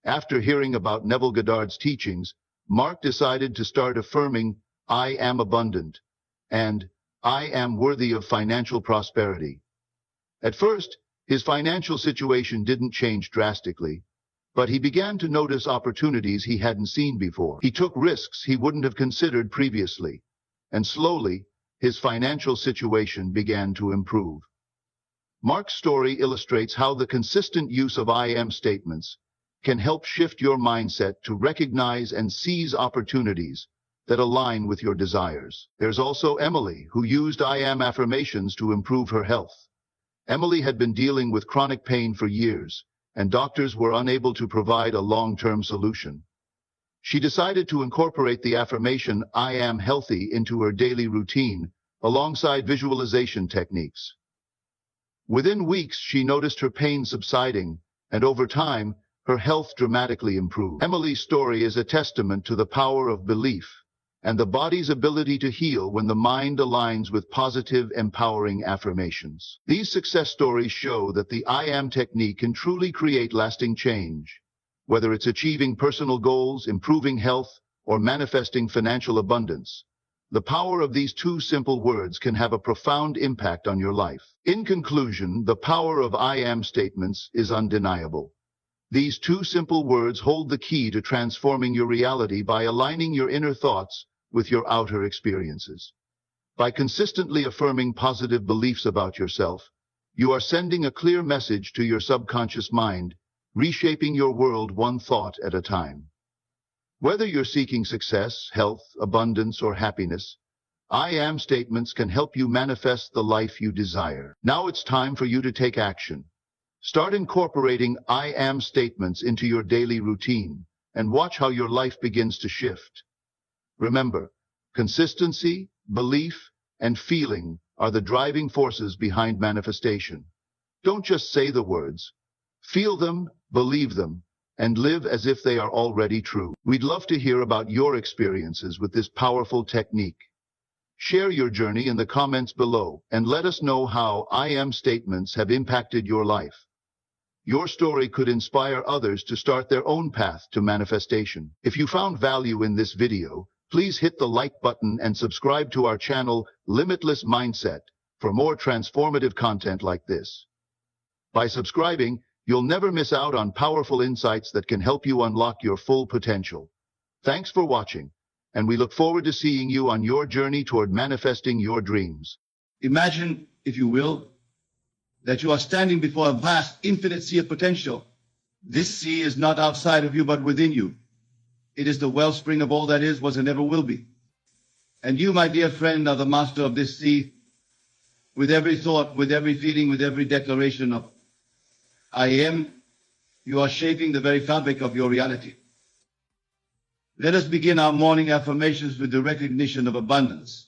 After hearing about Neville Goddard's teachings, Mark decided to start affirming, I am abundant, and I am worthy of financial prosperity. At first, his financial situation didn't change drastically, but he began to notice opportunities he hadn't seen before. He took risks he wouldn't have considered previously, and slowly, his financial situation began to improve. Mark's story illustrates how the consistent use of I am statements can help shift your mindset to recognize and seize opportunities that align with your desires. There's also Emily, who used I am affirmations to improve her health. Emily had been dealing with chronic pain for years, and doctors were unable to provide a long-term solution. She decided to incorporate the affirmation, I am healthy, into her daily routine, alongside visualization techniques. Within weeks, she noticed her pain subsiding, and over time, her health dramatically improved. Emily's story is a testament to the power of belief and the body's ability to heal when the mind aligns with positive, empowering affirmations. These success stories show that the I Am technique can truly create lasting change. Whether it's achieving personal goals, improving health, or manifesting financial abundance, the power of these two simple words can have a profound impact on your life. In conclusion, the power of I Am statements is undeniable. These two simple words hold the key to transforming your reality by aligning your inner thoughts with your outer experiences. By consistently affirming positive beliefs about yourself, you are sending a clear message to your subconscious mind, reshaping your world one thought at a time. Whether you're seeking success, health, abundance, or happiness, I Am statements can help you manifest the life you desire. Now it's time for you to take action. Start incorporating I Am statements into your daily routine and watch how your life begins to shift. Remember, consistency, belief, and feeling are the driving forces behind manifestation. Don't just say the words. Feel them, believe them, and live as if they are already true. We'd love to hear about your experiences with this powerful technique. Share your journey in the comments below and let us know how I Am statements have impacted your life. Your story could inspire others to start their own path to manifestation. If you found value in this video, please hit the like button and subscribe to our channel, Limitless Mindset, for more transformative content like this. By subscribing, you'll never miss out on powerful insights that can help you unlock your full potential. Thanks for watching, and we look forward to seeing you on your journey toward manifesting your dreams. Imagine, if you will, that you are standing before a vast, infinite sea of potential. This sea is not outside of you, but within you. It is the wellspring of all that is, was, and ever will be. And you, my dear friend, are the master of this sea. With every thought, with every feeling, with every declaration of I Am, you are shaping the very fabric of your reality. Let us begin our morning affirmations with the recognition of abundance.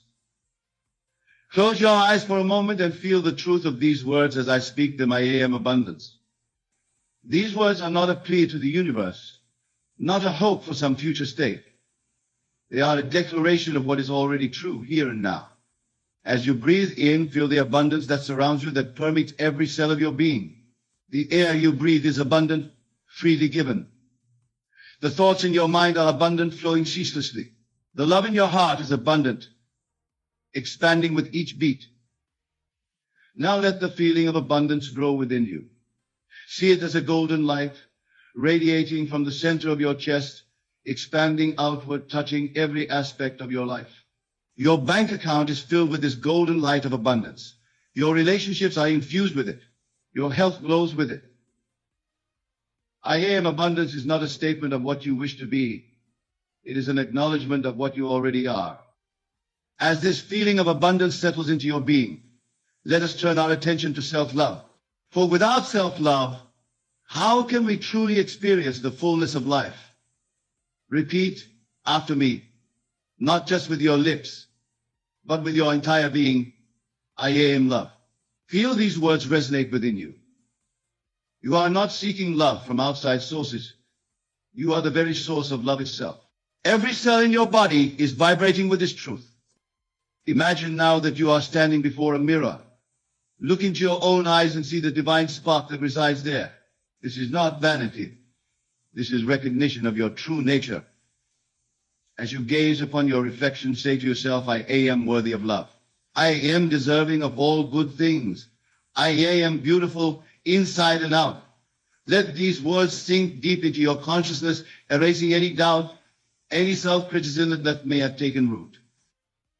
Close your eyes for a moment and feel the truth of these words as I speak them. I am abundance. These words are not a plea to the universe, not a hope for some future state. They are a declaration of what is already true here and now. As you breathe in, feel the abundance that surrounds you, that permeates every cell of your being. The air you breathe is abundant, freely given. The thoughts in your mind are abundant, flowing ceaselessly. The love in your heart is abundant, expanding with each beat. Now let the feeling of abundance grow within you. See it as a golden light, radiating from the center of your chest, expanding outward, touching every aspect of your life. Your bank account is filled with this golden light of abundance. Your relationships are infused with it. Your health glows with it. I am abundance is not a statement of what you wish to be. It is an acknowledgement of what you already are. As this feeling of abundance settles into your being, let us turn our attention to self-love. For without self-love, how can we truly experience the fullness of life? Repeat after me, not just with your lips, but with your entire being. I am love. Feel these words resonate within you. You are not seeking love from outside sources. You are the very source of love itself. Every cell in your body is vibrating with this truth. Imagine now that you are standing before a mirror. Look into your own eyes and see the divine spark that resides there. This is not vanity. This is recognition of your true nature. As you gaze upon your reflection, say to yourself, I am worthy of love. I am deserving of all good things. I am beautiful inside and out. Let these words sink deep into your consciousness, erasing any doubt, any self-criticism that may have taken root.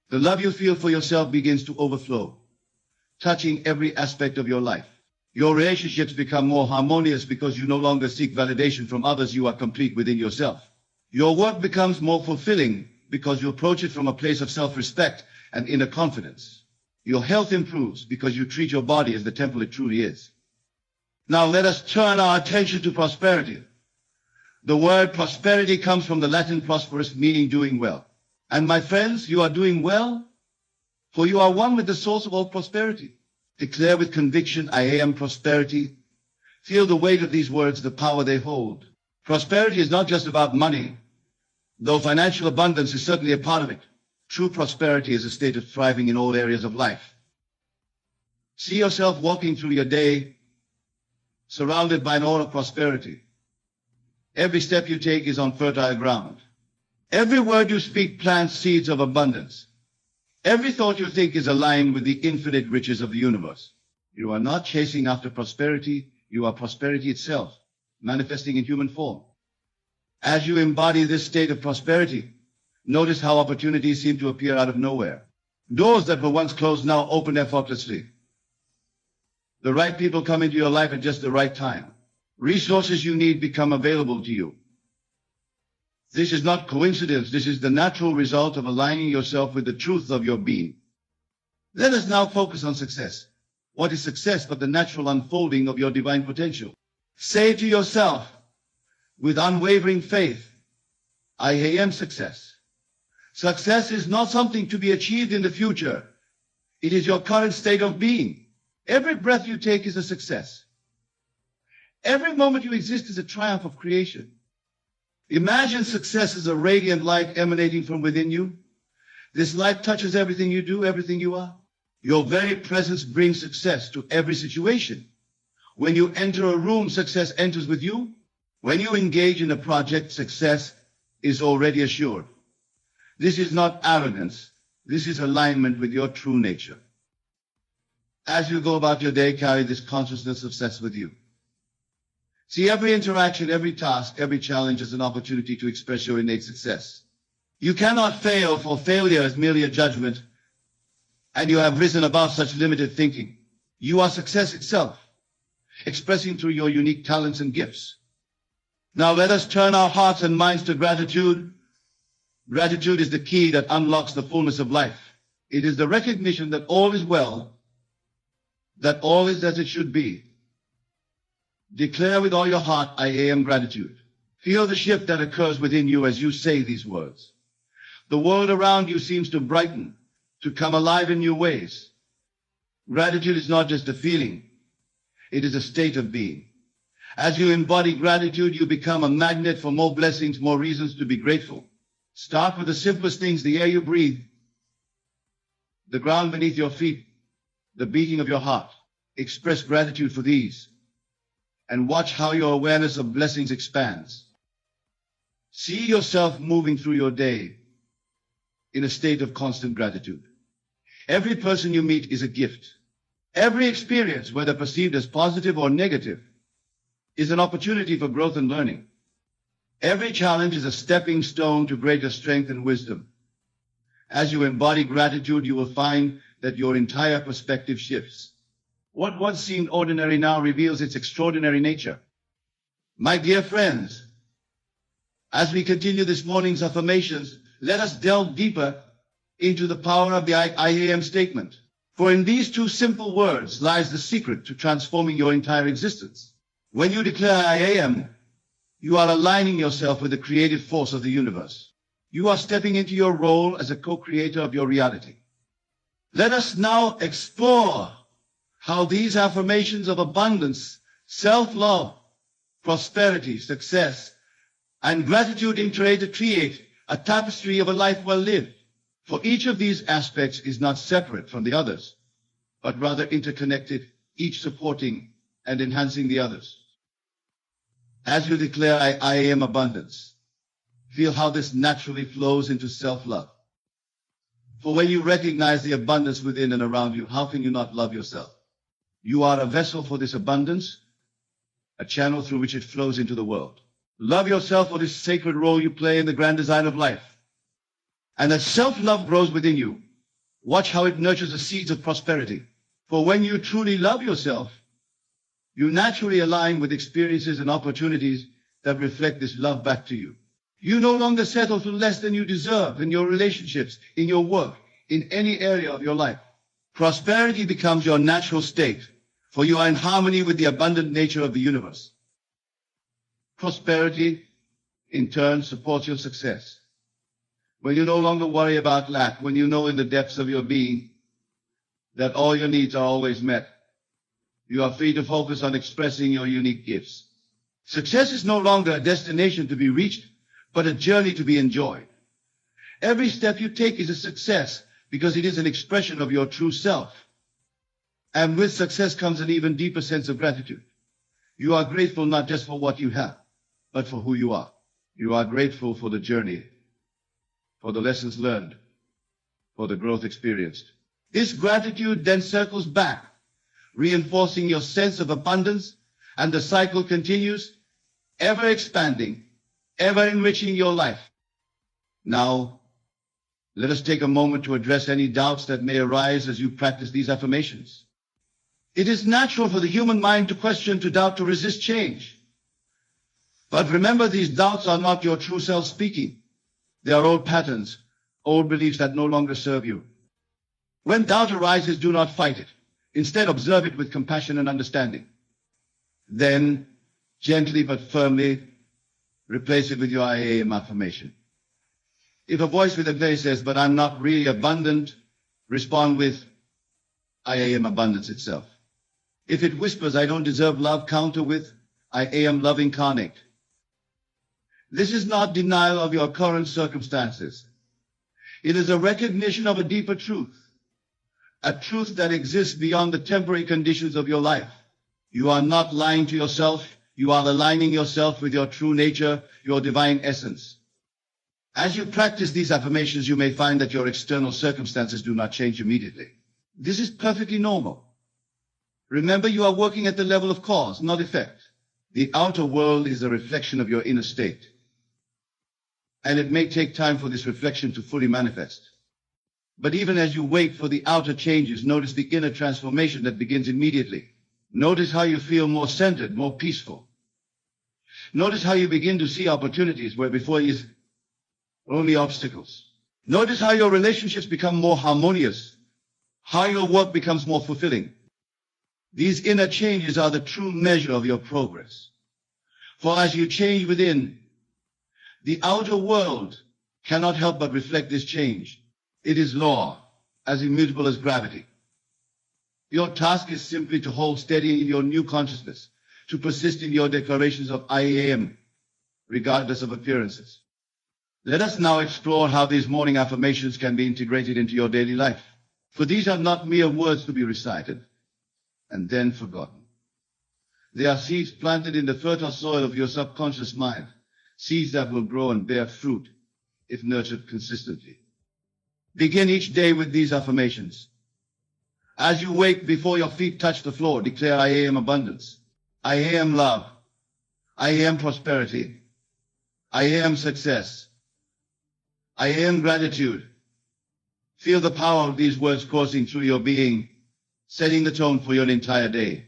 The love you feel for yourself begins to overflow, touching every aspect of your life. Your relationships become more harmonious because you no longer seek validation from others. You are complete within yourself. Your work becomes more fulfilling because you approach it from a place of self-respect and inner confidence. Your health improves because you treat your body as the temple it truly is. Now let us turn our attention to prosperity. The word prosperity comes from the Latin prosperous, meaning doing well. And my friends, you are doing well, for you are one with the source of all prosperity. Declare with conviction, I am prosperity. Feel the weight of these words, the power they hold. Prosperity is not just about money, though financial abundance is certainly a part of it. True prosperity is a state of thriving in all areas of life. See yourself walking through your day, surrounded by an aura of prosperity. Every step you take is on fertile ground. Every word you speak plants seeds of abundance. Every thought you think is aligned with the infinite riches of the universe. You are not chasing after prosperity, you are prosperity itself, manifesting in human form. As you embody this state of prosperity, notice how opportunities seem to appear out of nowhere. Doors that were once closed now open effortlessly. The right people come into your life at just the right time. Resources you need become available to you. This is not coincidence. This is the natural result of aligning yourself with the truth of your being. Let us now focus on success. What is success but the natural unfolding of your divine potential? Say to yourself, with unwavering faith, I am success. Success is not something to be achieved in the future. It is your current state of being. Every breath you take is a success. Every moment you exist is a triumph of creation. Imagine success as a radiant light emanating from within you. This light touches everything you do, everything you are. Your very presence brings success to every situation. When you enter a room, success enters with you. When you engage in a project, success is already assured. This is not arrogance. This is alignment with your true nature. As you go about your day, carry this consciousness of success with you. See every interaction, every task, every challenge as an opportunity to express your innate success. You cannot fail, for failure is merely a judgment, and you have risen above such limited thinking. You are success itself, expressing through your unique talents and gifts. Now let us turn our hearts and minds to gratitude. Gratitude is the key that unlocks the fullness of life. It is the recognition that all is well, that all is as it should be. Declare with all your heart, I am gratitude. Feel the shift that occurs within you as you say these words. The world around you seems to brighten, to come alive in new ways. Gratitude is not just a feeling, it is a state of being. As you embody gratitude, you become a magnet for more blessings, more reasons to be grateful. Start with the simplest things, the air you breathe, the ground beneath your feet, the beating of your heart. Express gratitude for these, and watch how your awareness of blessings expands. See yourself moving through your day in a state of constant gratitude. Every person you meet is a gift. Every experience, whether perceived as positive or negative, is an opportunity for growth and learning. Every challenge is a stepping stone to greater strength and wisdom. As you embody gratitude, you will find that your entire perspective shifts. What once seemed ordinary now reveals its extraordinary nature. My dear friends, as we continue this morning's affirmations, let us delve deeper into the power of the I am statement. For in these two simple words lies the secret to transforming your entire existence. When you declare I am, you are aligning yourself with the creative force of the universe. You are stepping into your role as a co-creator of your reality. Let us now explore how these affirmations of abundance, self-love, prosperity, success, and gratitude create a tapestry of a life well lived. For each of these aspects is not separate from the others, but rather interconnected, each supporting and enhancing the others. As you declare, I am abundance, feel how this naturally flows into self-love. For when you recognize the abundance within and around you, how can you not love yourself? You are a vessel for this abundance, a channel through which it flows into the world. Love yourself for this sacred role you play in the grand design of life. And as self-love grows within you, watch how it nurtures the seeds of prosperity. For when you truly love yourself, you naturally align with experiences and opportunities that reflect this love back to you. You no longer settle for less than you deserve in your relationships, in your work, in any area of your life. Prosperity becomes your natural state, for you are in harmony with the abundant nature of the universe. Prosperity, in turn, supports your success. When you no longer worry about lack, when you know in the depths of your being that all your needs are always met, you are free to focus on expressing your unique gifts. Success is no longer a destination to be reached, but a journey to be enjoyed. Every step you take is a success because it is an expression of your true self. And with success comes an even deeper sense of gratitude. You are grateful not just for what you have, but for who you are. You are grateful for the journey, for the lessons learned, for the growth experienced. This gratitude then circles back, reinforcing your sense of abundance, and the cycle continues, ever expanding, ever enriching your life. Now, let us take a moment to address any doubts that may arise as you practice these affirmations. It is natural for the human mind to question, to doubt, to resist change. But remember, these doubts are not your true self speaking. They are old patterns, old beliefs that no longer serve you. When doubt arises, do not fight it. Instead, observe it with compassion and understanding. Then, gently but firmly, replace it with your I am affirmation. If a voice with a glare says, but I'm not really abundant, respond with, I am abundance itself. If it whispers, I don't deserve love, counter with, I am love incarnate. This is not denial of your current circumstances. It is a recognition of a deeper truth, a truth that exists beyond the temporary conditions of your life. You are not lying to yourself. You are aligning yourself with your true nature, your divine essence. As you practice these affirmations, you may find that your external circumstances do not change immediately. This is perfectly normal. Remember, you are working at the level of cause, not effect. The outer world is a reflection of your inner state. And it may take time for this reflection to fully manifest. But even as you wait for the outer changes, notice the inner transformation that begins immediately. Notice how you feel more centered, more peaceful. Notice how you begin to see opportunities where before you only obstacles. Notice how your relationships become more harmonious, how your work becomes more fulfilling. These inner changes are the true measure of your progress. For as you change within, the outer world cannot help but reflect this change. It is law, as immutable as gravity. Your task is simply to hold steady in your new consciousness, to persist in your declarations of I am, regardless of appearances. Let us now explore how these morning affirmations can be integrated into your daily life. For these are not mere words to be recited and then forgotten. They are seeds planted in the fertile soil of your subconscious mind, seeds that will grow and bear fruit if nurtured consistently. Begin each day with these affirmations. As you wake, before your feet touch the floor, declare I am abundance. I am love. I am prosperity. I am success. I am gratitude. Feel the power of these words coursing through your being, setting the tone for your entire day.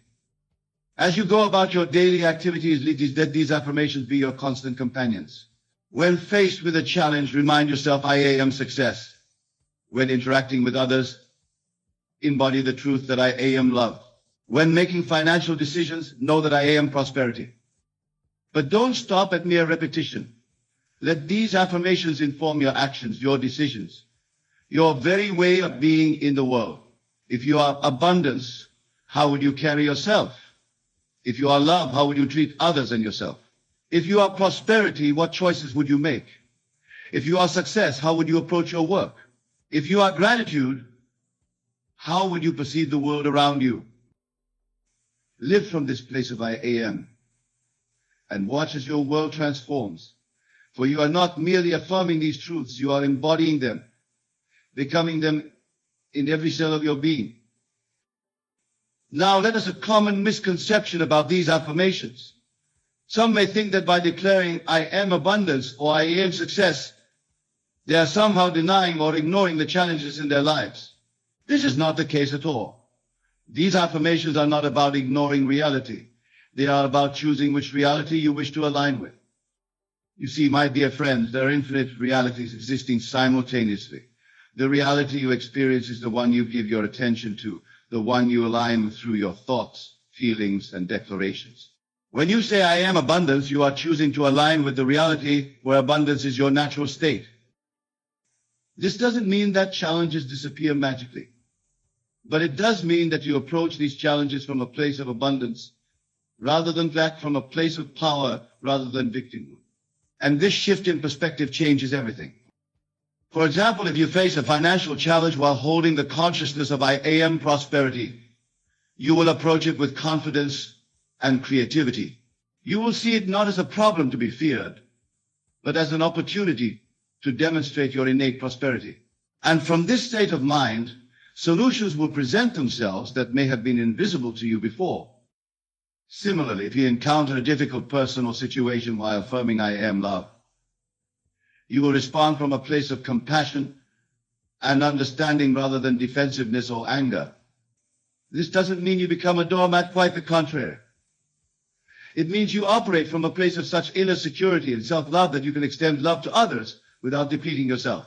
As you go about your daily activities, let these affirmations be your constant companions. When faced with a challenge, remind yourself, I am success. When interacting with others, embody the truth that I am love. When making financial decisions, know that I am prosperity. But don't stop at mere repetition. Let these affirmations inform your actions, your decisions, your very way of being in the world. If you are abundance, how would you carry yourself? If you are love, how would you treat others and yourself? If you are prosperity, what choices would you make? If you are success, how would you approach your work? If you are gratitude, how would you perceive the world around you? Live from this place of I am and watch as your world transforms. For you are not merely affirming these truths, you are embodying them, becoming them in every cell of your being. Now let us a common misconception about these affirmations. Some may think that by declaring I am abundance or I am success, they are somehow denying or ignoring the challenges in their lives. This is not the case at all. These affirmations are not about ignoring reality. They are about choosing which reality you wish to align with. You see, my dear friends, there are infinite realities existing simultaneously. The reality you experience is the one you give your attention to, the one you align with through your thoughts, feelings, and declarations. When you say I am abundance, you are choosing to align with the reality where abundance is your natural state. This doesn't mean that challenges disappear magically, but it does mean that you approach these challenges from a place of abundance, rather than act from a place of power rather than victimhood. And this shift in perspective changes everything. For example, if you face a financial challenge while holding the consciousness of I am prosperity, you will approach it with confidence and creativity. You will see it not as a problem to be feared, but as an opportunity to demonstrate your innate prosperity. And from this state of mind, solutions will present themselves that may have been invisible to you before. Similarly, if you encounter a difficult person or situation while affirming I am love, you will respond from a place of compassion and understanding rather than defensiveness or anger. This doesn't mean you become a doormat, quite the contrary. It means you operate from a place of such inner security and self-love that you can extend love to others without depleting yourself.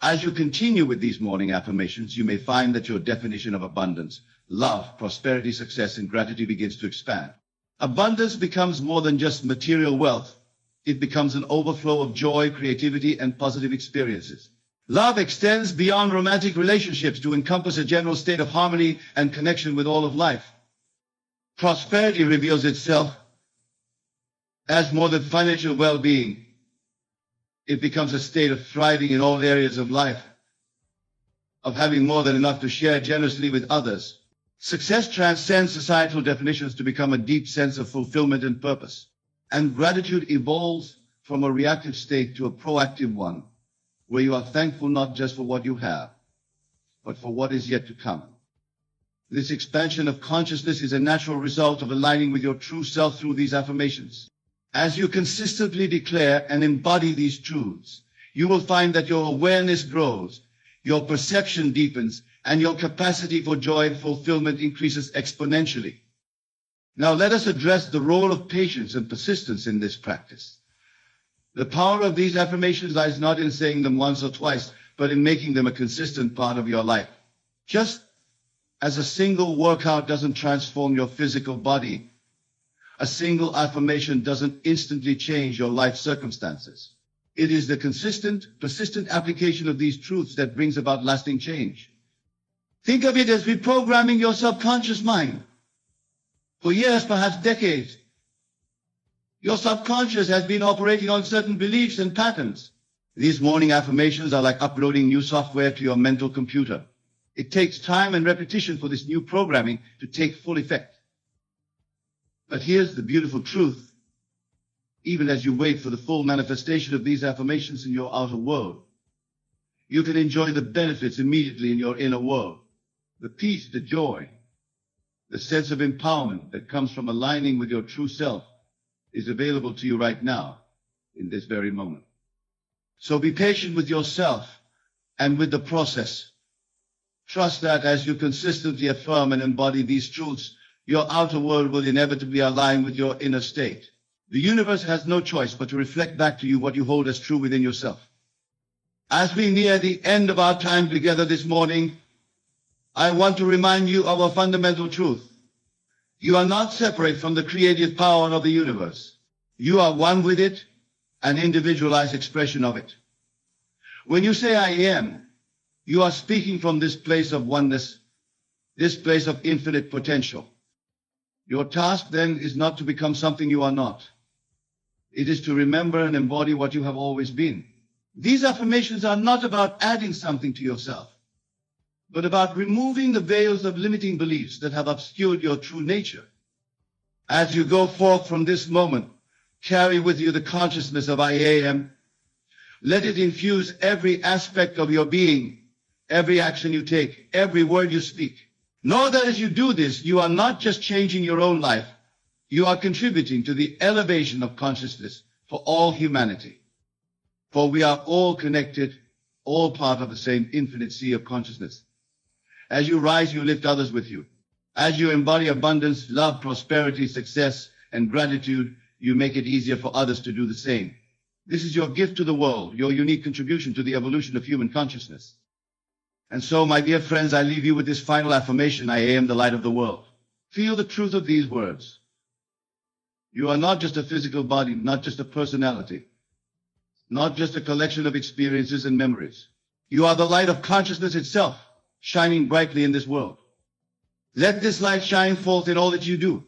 As you continue with these morning affirmations, you may find that your definition of abundance, love, prosperity, success, and gratitude begins to expand. Abundance becomes more than just material wealth. It becomes an overflow of joy, creativity, and positive experiences. Love extends beyond romantic relationships to encompass a general state of harmony and connection with all of life. Prosperity reveals itself as more than financial well-being. It becomes a state of thriving in all areas of life, of having more than enough to share generously with others. Success transcends societal definitions to become a deep sense of fulfillment and purpose. And gratitude evolves from a reactive state to a proactive one, where you are thankful not just for what you have, but for what is yet to come. This expansion of consciousness is a natural result of aligning with your true self through these affirmations. As you consistently declare and embody these truths, you will find that your awareness grows, your perception deepens, and your capacity for joy and fulfillment increases exponentially. Now let us address the role of patience and persistence in this practice. The power of these affirmations lies not in saying them once or twice, but in making them a consistent part of your life. Just as a single workout doesn't transform your physical body, a single affirmation doesn't instantly change your life circumstances. It is the consistent, persistent application of these truths that brings about lasting change. Think of it as reprogramming your subconscious mind. For years, perhaps decades, your subconscious has been operating on certain beliefs and patterns. These morning affirmations are like uploading new software to your mental computer. It takes time and repetition for this new programming to take full effect. But here's the beautiful truth. Even as you wait for the full manifestation of these affirmations in your outer world, you can enjoy the benefits immediately in your inner world. The peace, the joy, the sense of empowerment that comes from aligning with your true self is available to you right now, in this very moment. So be patient with yourself and with the process. Trust that as you consistently affirm and embody these truths, your outer world will inevitably align with your inner state. The universe has no choice but to reflect back to you what you hold as true within yourself. As we near the end of our time together this morning, I want to remind you of a fundamental truth. You are not separate from the creative power of the universe. You are one with it, an individualized expression of it. When you say I am, you are speaking from this place of oneness, this place of infinite potential. Your task then is not to become something you are not. It is to remember and embody what you have always been. These affirmations are not about adding something to yourself, but about removing the veils of limiting beliefs that have obscured your true nature. As you go forth from this moment, carry with you the consciousness of I am. Let it infuse every aspect of your being, every action you take, every word you speak. Know that as you do this, you are not just changing your own life, you are contributing to the elevation of consciousness for all humanity. For we are all connected, all part of the same infinite sea of consciousness. As you rise, you lift others with you. As you embody abundance, love, prosperity, success, and gratitude, you make it easier for others to do the same. This is your gift to the world, your unique contribution to the evolution of human consciousness. And so, my dear friends, I leave you with this final affirmation: I am the light of the world. Feel the truth of these words. You are not just a physical body, not just a personality, not just a collection of experiences and memories. You are the light of consciousness itself, shining brightly in this world. Let this light shine forth in all that you do.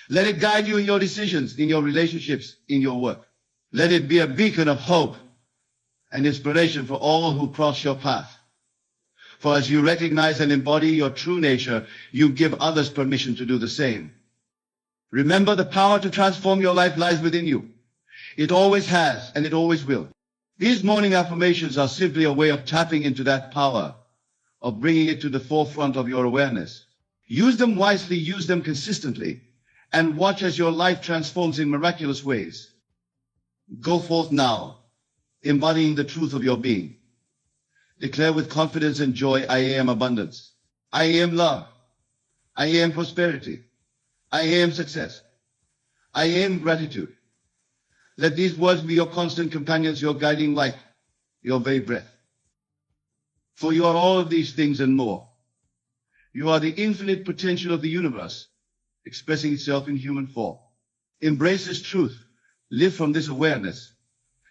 Let it guide you in your decisions, in your relationships, in your work. Let it be a beacon of hope and inspiration for all who cross your path. For as you recognize and embody your true nature, you give others permission to do the same. Remember, the power to transform your life lies within you. It always has, and it always will. These morning affirmations are simply a way of tapping into that power, of bringing it to the forefront of your awareness. Use them wisely, use them consistently, and watch as your life transforms in miraculous ways. Go forth now, embodying the truth of your being. Declare with confidence and joy, I am abundance. I am love. I am prosperity. I am success. I am gratitude. Let these words be your constant companions, your guiding light, your very breath. For you are all of these things and more. You are the infinite potential of the universe, expressing itself in human form. Embrace this truth, live from this awareness,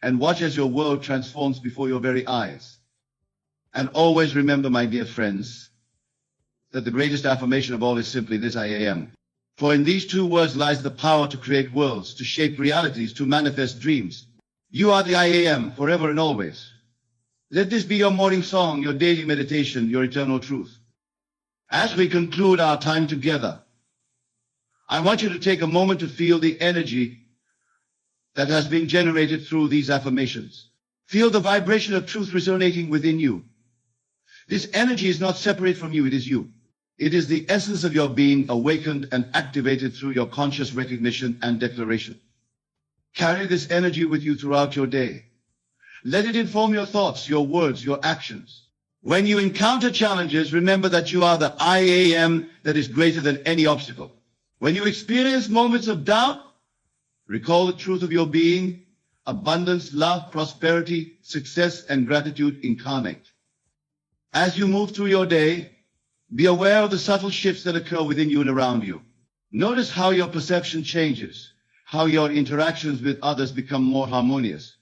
and watch as your world transforms before your very eyes. And always remember, my dear friends, that the greatest affirmation of all is simply this: I am. For in these two words lies the power to create worlds, to shape realities, to manifest dreams. You are the I am, forever and always. Let this be your morning song, your daily meditation, your eternal truth. As we conclude our time together, I want you to take a moment to feel the energy that has been generated through these affirmations. Feel the vibration of truth resonating within you. This energy is not separate from you, it is you. It is the essence of your being, awakened and activated through your conscious recognition and declaration. Carry this energy with you throughout your day. Let it inform your thoughts, your words, your actions. When you encounter challenges, remember that you are the I am that is greater than any obstacle. When you experience moments of doubt, recall the truth of your being. Abundance, love, prosperity, success, and gratitude incarnate. As you move through your day, be aware of the subtle shifts that occur within you and around you. Notice how your perception changes, how your interactions with others become more harmonious,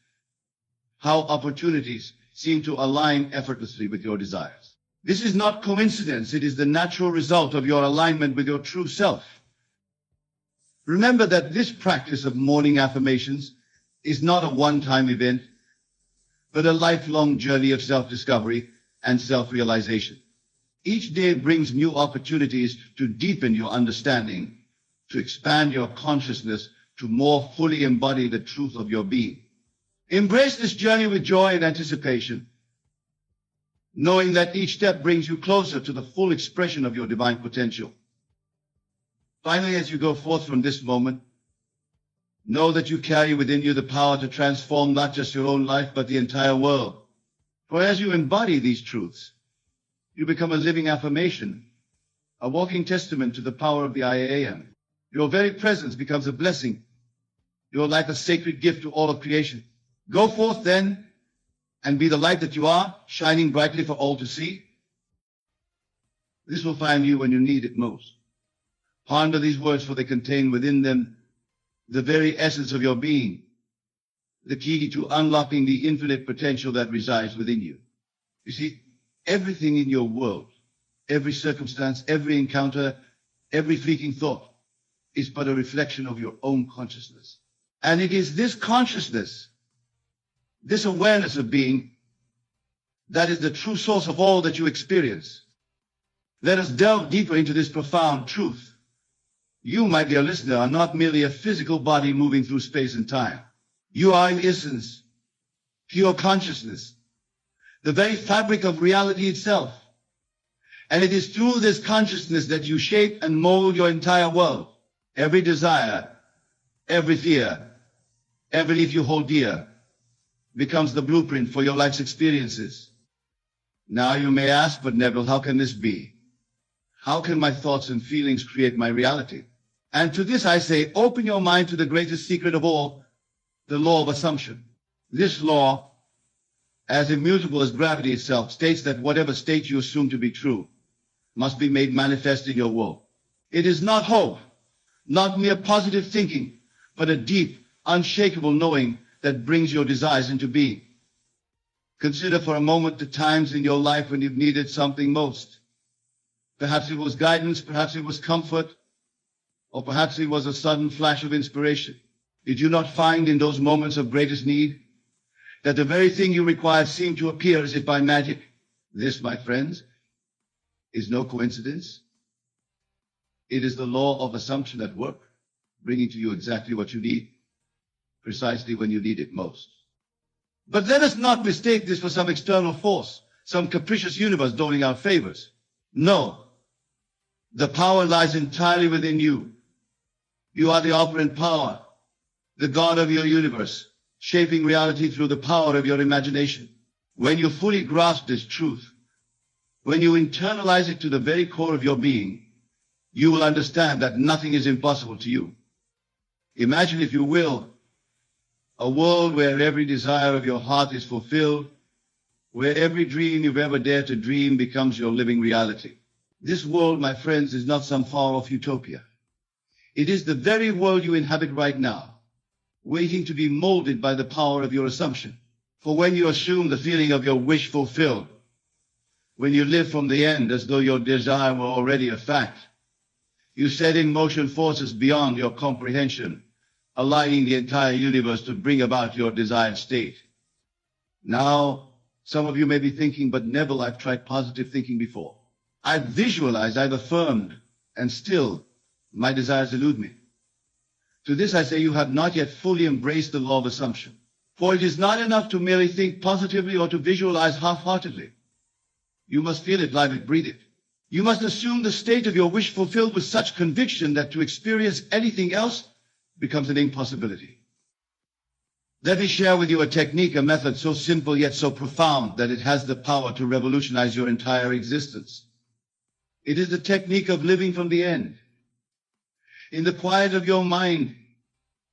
how opportunities seem to align effortlessly with your desires. This is not coincidence, it is the natural result of your alignment with your true self. Remember that this practice of morning affirmations is not a one-time event, but a lifelong journey of self-discovery and self-realization. Each day brings new opportunities to deepen your understanding, to expand your consciousness, to more fully embody the truth of your being. Embrace this journey with joy and anticipation, knowing that each step brings you closer to the full expression of your divine potential. Finally, as you go forth from this moment, know that you carry within you the power to transform not just your own life, but the entire world. For as you embody these truths, you become a living affirmation, a walking testament to the power of the I am. Your very presence becomes a blessing. You're like a sacred gift to all of creation. Go forth then and be the light that you are, shining brightly for all to see. This will find you when you need it most. Ponder these words, for they contain within them the very essence of your being, the key to unlocking the infinite potential that resides within you. You see, everything in your world, every circumstance, every encounter, every fleeting thought is but a reflection of your own consciousness. And it is this consciousness, this awareness of being, that is the true source of all that you experience. Let us delve deeper into this profound truth. You, my dear listener, are not merely a physical body moving through space and time. You are in essence pure consciousness, the very fabric of reality itself. And it is through this consciousness that you shape and mold your entire world. Every desire, every fear, every belief you hold dear becomes the blueprint for your life's experiences. Now you may ask, but Neville, how can this be? How can my thoughts and feelings create my reality? And to this I say, open your mind to the greatest secret of all, the law of assumption. This law, as immutable as gravity itself, states that whatever state you assume to be true must be made manifest in your world. It is not hope, not mere positive thinking, but a deep, unshakable knowing that brings your desires into being. Consider for a moment the times in your life when you've needed something most. Perhaps it was guidance, perhaps it was comfort, Or perhaps it was a sudden flash of inspiration. Did you not find in those moments of greatest need that the very thing you required seemed to appear as if by magic? This, my friends, is no coincidence. It is the law of assumption at work, bringing to you exactly what you need, precisely when you need it most. But let us not mistake this for some external force, some capricious universe doling out favors. No, the power lies entirely within you. You are the operant power, the God of your universe, shaping reality through the power of your imagination. When you fully grasp this truth, when you internalize it to the very core of your being, you will understand that nothing is impossible to you. Imagine, if you will, a world where every desire of your heart is fulfilled, where every dream you've ever dared to dream becomes your living reality. This world, my friends, is not some far-off utopia. It is the very world you inhabit right now, waiting to be molded by the power of your assumption. For when you assume the feeling of your wish fulfilled, when you live from the end as though your desire were already a fact, you set in motion forces beyond your comprehension, aligning the entire universe to bring about your desired state. Now, some of you may be thinking, but Neville, I've tried positive thinking before. I've visualized, I've affirmed, and still my desires elude me. To this I say, you have not yet fully embraced the law of assumption. For it is not enough to merely think positively or to visualize half-heartedly. You must feel it, live it, breathe it. You must assume the state of your wish fulfilled with such conviction that to experience anything else becomes an impossibility. Let me share with you a technique, a method so simple yet so profound that it has the power to revolutionize your entire existence. It is the technique of living from the end. In the quiet of your mind,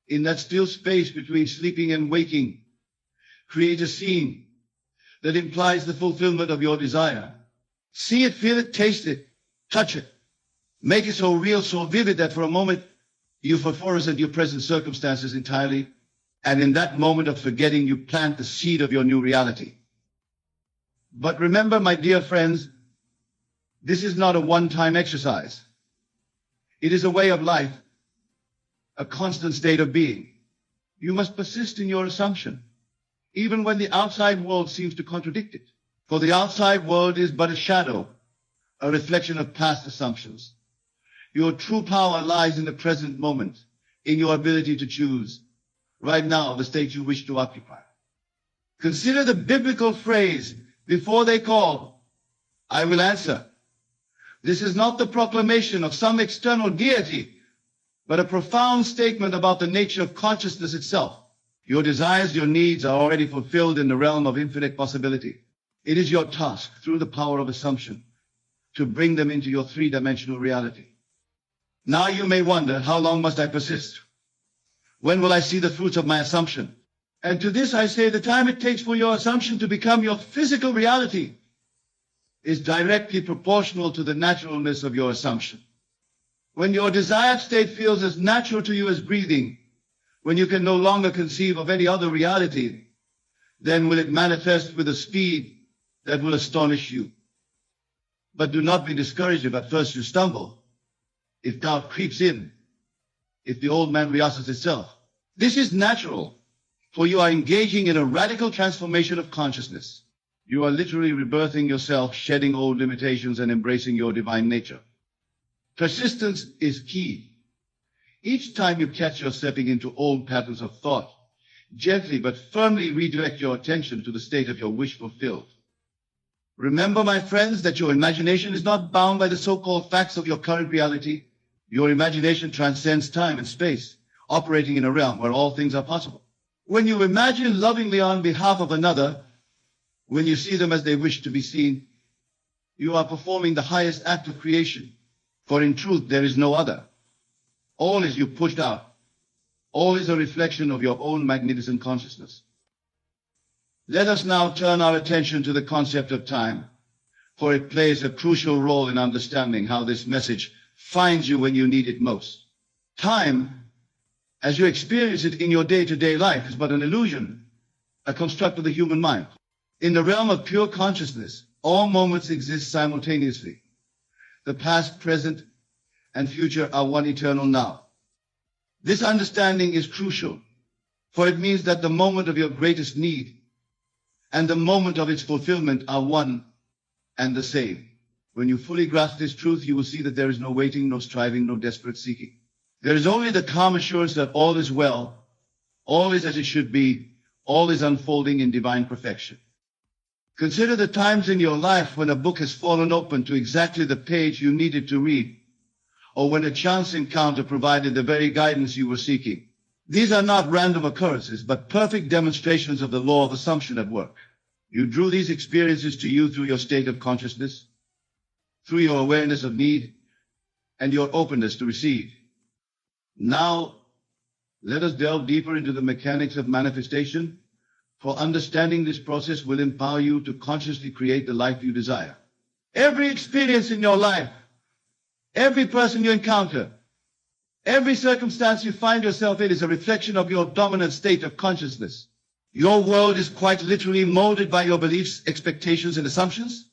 in that still space between sleeping and waking, create a scene that implies the fulfillment of your desire. See it, feel it, taste it, touch it. Make it so real, so vivid that for a moment you phosphorescent your present circumstances entirely, and in that moment of forgetting you plant the seed of your new reality. But remember, my dear friends, this is not a one-time exercise. It is a way of life, a constant state of being. You must persist in your assumption, even when the outside world seems to contradict it. For the outside world is but a shadow, a reflection of past assumptions. Your true power lies in the present moment, in your ability to choose, right now, the state you wish to occupy. Consider the biblical phrase, before they call, I will answer. This is not the proclamation of some external deity, but a profound statement about the nature of consciousness itself. Your desires, your needs are already fulfilled in the realm of infinite possibility. It is your task, through the power of assumption, to bring them into your three-dimensional reality. Now you may wonder, how long must I persist? When will I see the fruits of my assumption? And to this I say, the time it takes for your assumption to become your physical reality is directly proportional to the naturalness of your assumption. When your desired state feels as natural to you as breathing, when you can no longer conceive of any other reality, then will it manifest with a speed that will astonish you. But do not be discouraged if at first you stumble, if doubt creeps in, if the old man reasserts itself. This is natural, for you are engaging in a radical transformation of consciousness. You are literally rebirthing yourself, shedding old limitations and embracing your divine nature. Persistence is key. Each time you catch yourself stepping into old patterns of thought, gently but firmly redirect your attention to the state of your wish fulfilled. Remember, my friends, that your imagination is not bound by the so-called facts of your current reality. Your imagination transcends time and space, operating in a realm where all things are possible. When you imagine lovingly on behalf of another, when you see them as they wish to be seen, you are performing the highest act of creation. For in truth, there is no other. All is you pushed out. All is a reflection of your own magnificent consciousness. Let us now turn our attention to the concept of time, for it plays a crucial role in understanding how this message finds you when you need it most. Time, as you experience it in your day-to-day life, is but an illusion, a construct of the human mind. In the realm of pure consciousness, all moments exist simultaneously. The past, present, and future are one eternal now. This understanding is crucial, for it means that the moment of your greatest need and the moment of its fulfillment are one and the same. When you fully grasp this truth, you will see that there is no waiting, no striving, no desperate seeking. There is only the calm assurance that all is well, all is as it should be, all is unfolding in divine perfection. Consider the times in your life when a book has fallen open to exactly the page you needed to read, or when a chance encounter provided the very guidance you were seeking. These are not random occurrences, but perfect demonstrations of the law of assumption at work. You drew these experiences to you through your state of consciousness, through your awareness of need, and your openness to receive. Now, let us delve deeper into the mechanics of manifestation, for understanding this process will empower you to consciously create the life you desire. Every experience in your life, every person you encounter, every circumstance you find yourself in is a reflection of your dominant state of consciousness. Your world is quite literally molded by your beliefs, expectations, and assumptions.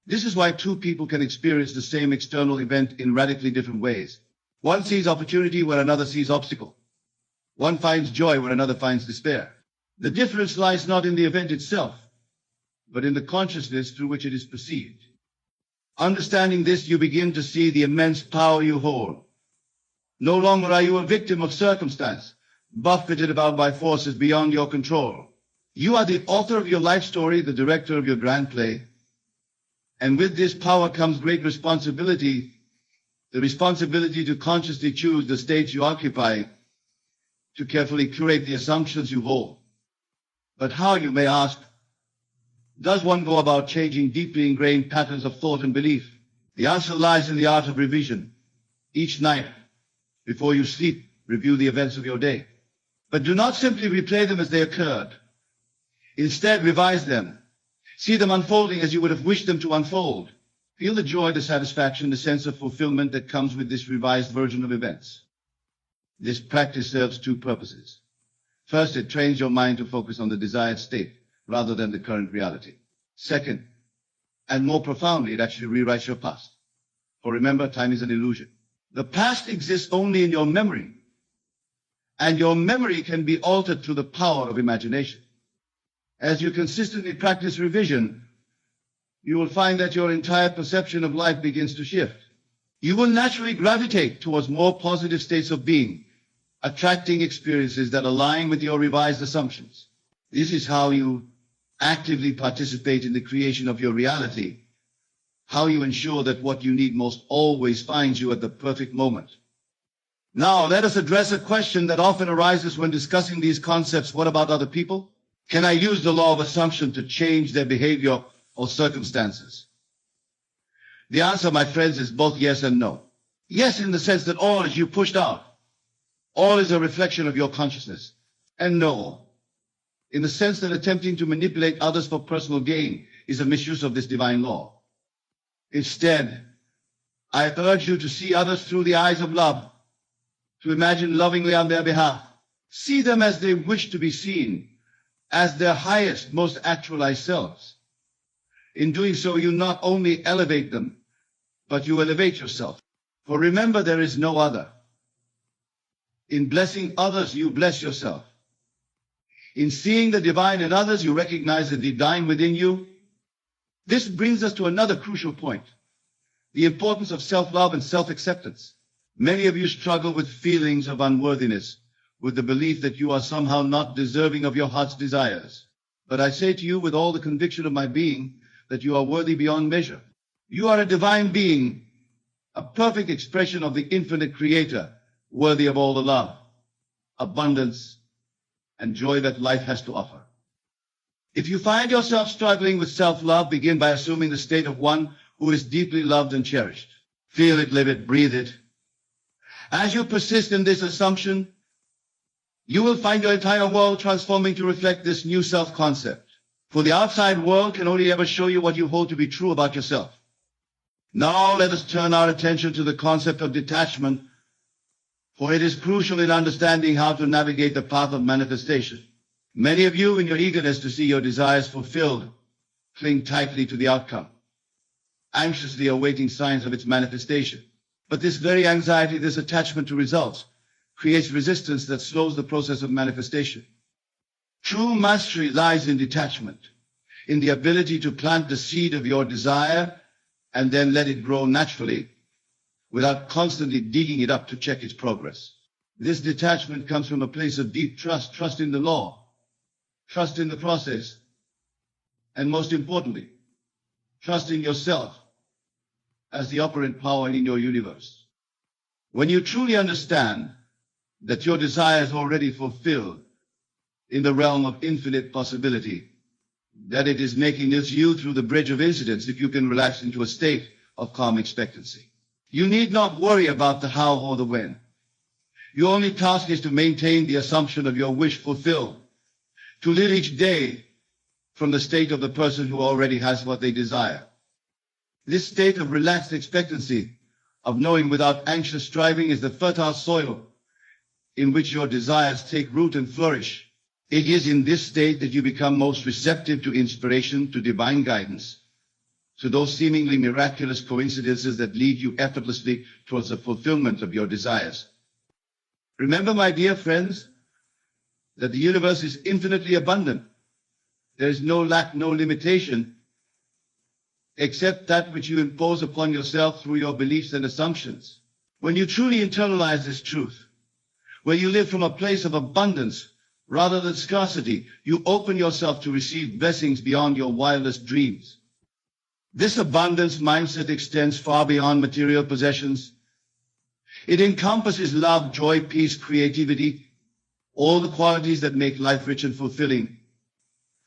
This is why two people can experience the same external event in radically different ways. One sees opportunity where another sees obstacle. One finds joy where another finds despair. The difference lies not in the event itself, but in the consciousness through which it is perceived. Understanding this, you begin to see the immense power you hold. No longer are you a victim of circumstance, buffeted about by forces beyond your control. You are the author of your life story, the director of your grand play. And with this power comes great responsibility, the responsibility to consciously choose the state you occupy, to carefully curate the assumptions you hold. But how, you may ask, does one go about changing deeply ingrained patterns of thought and belief? The answer lies in the art of revision. Each night, before you sleep, review the events of your day. But do not simply replay them as they occurred. Instead, revise them. See them unfolding as you would have wished them to unfold. Feel the joy, the satisfaction, the sense of fulfillment that comes with this revised version of events. This practice serves two purposes. First, it trains your mind to focus on the desired state rather than the current reality. Second, and more profoundly, it actually rewrites your past. For remember, time is an illusion. The past exists only in your memory, and your memory can be altered through the power of imagination. As you consistently practice revision, you will find that your entire perception of life begins to shift. You will naturally gravitate towards more positive states of being, attracting experiences that align with your revised assumptions. This is how you actively participate in the creation of your reality, how you ensure that what you need most always finds you at the perfect moment. Now, let us address a question that often arises when discussing these concepts. What about other people? Can I use the law of assumption to change their behavior or circumstances? The answer, my friends, is both yes and no. Yes, in the sense that all is you pushed out. All is a reflection of your consciousness. And no, in the sense that attempting to manipulate others for personal gain is a misuse of this divine law. Instead, I urge you to see others through the eyes of love, to imagine lovingly on their behalf. See them as they wish to be seen, as their highest, most actualized selves. In doing so, you not only elevate them, but you elevate yourself. For remember, there is no other. In blessing others, you bless yourself. In seeing the divine in others, you recognize the divine within you. This brings us to another crucial point, the importance of self-love and self-acceptance. Many of you struggle with feelings of unworthiness, with the belief that you are somehow not deserving of your heart's desires. But I say to you with all the conviction of my being that you are worthy beyond measure. You are a divine being, a perfect expression of the infinite Creator, worthy of all the love, abundance, and joy that life has to offer. If you find yourself struggling with self-love, begin by assuming the state of one who is deeply loved and cherished. Feel it, live it, breathe it. As you persist in this assumption, you will find your entire world transforming to reflect this new self-concept. For the outside world can only ever show you what you hold to be true about yourself. Now let us turn our attention to the concept of detachment, for it is crucial in understanding how to navigate the path of manifestation. Many of you, in your eagerness to see your desires fulfilled, cling tightly to the outcome, anxiously awaiting signs of its manifestation. But this very anxiety, this attachment to results, creates resistance that slows the process of manifestation. True mastery lies in detachment, in the ability to plant the seed of your desire and then let it grow naturally without constantly digging it up to check its progress. This detachment comes from a place of deep trust, trust in the law, trust in the process, and most importantly, trust in yourself as the operant power in your universe. When you truly understand that your desire is already fulfilled in the realm of infinite possibility, that it is making its you through the bridge of incidents, if you can relax into a state of calm expectancy. You need not worry about the how or the when. Your only task is to maintain the assumption of your wish fulfilled, to live each day from the state of the person who already has what they desire. This state of relaxed expectancy, of knowing without anxious striving, is the fertile soil in which your desires take root and flourish. It is in this state that you become most receptive to inspiration, to divine guidance, to those seemingly miraculous coincidences that lead you effortlessly towards the fulfillment of your desires. Remember, my dear friends, that the universe is infinitely abundant. There is no lack, no limitation, except that which you impose upon yourself through your beliefs and assumptions. When you truly internalize this truth, where you live from a place of abundance rather than scarcity, you open yourself to receive blessings beyond your wildest dreams. This abundance mindset extends far beyond material possessions. It encompasses love, joy, peace, creativity, all the qualities that make life rich and fulfilling.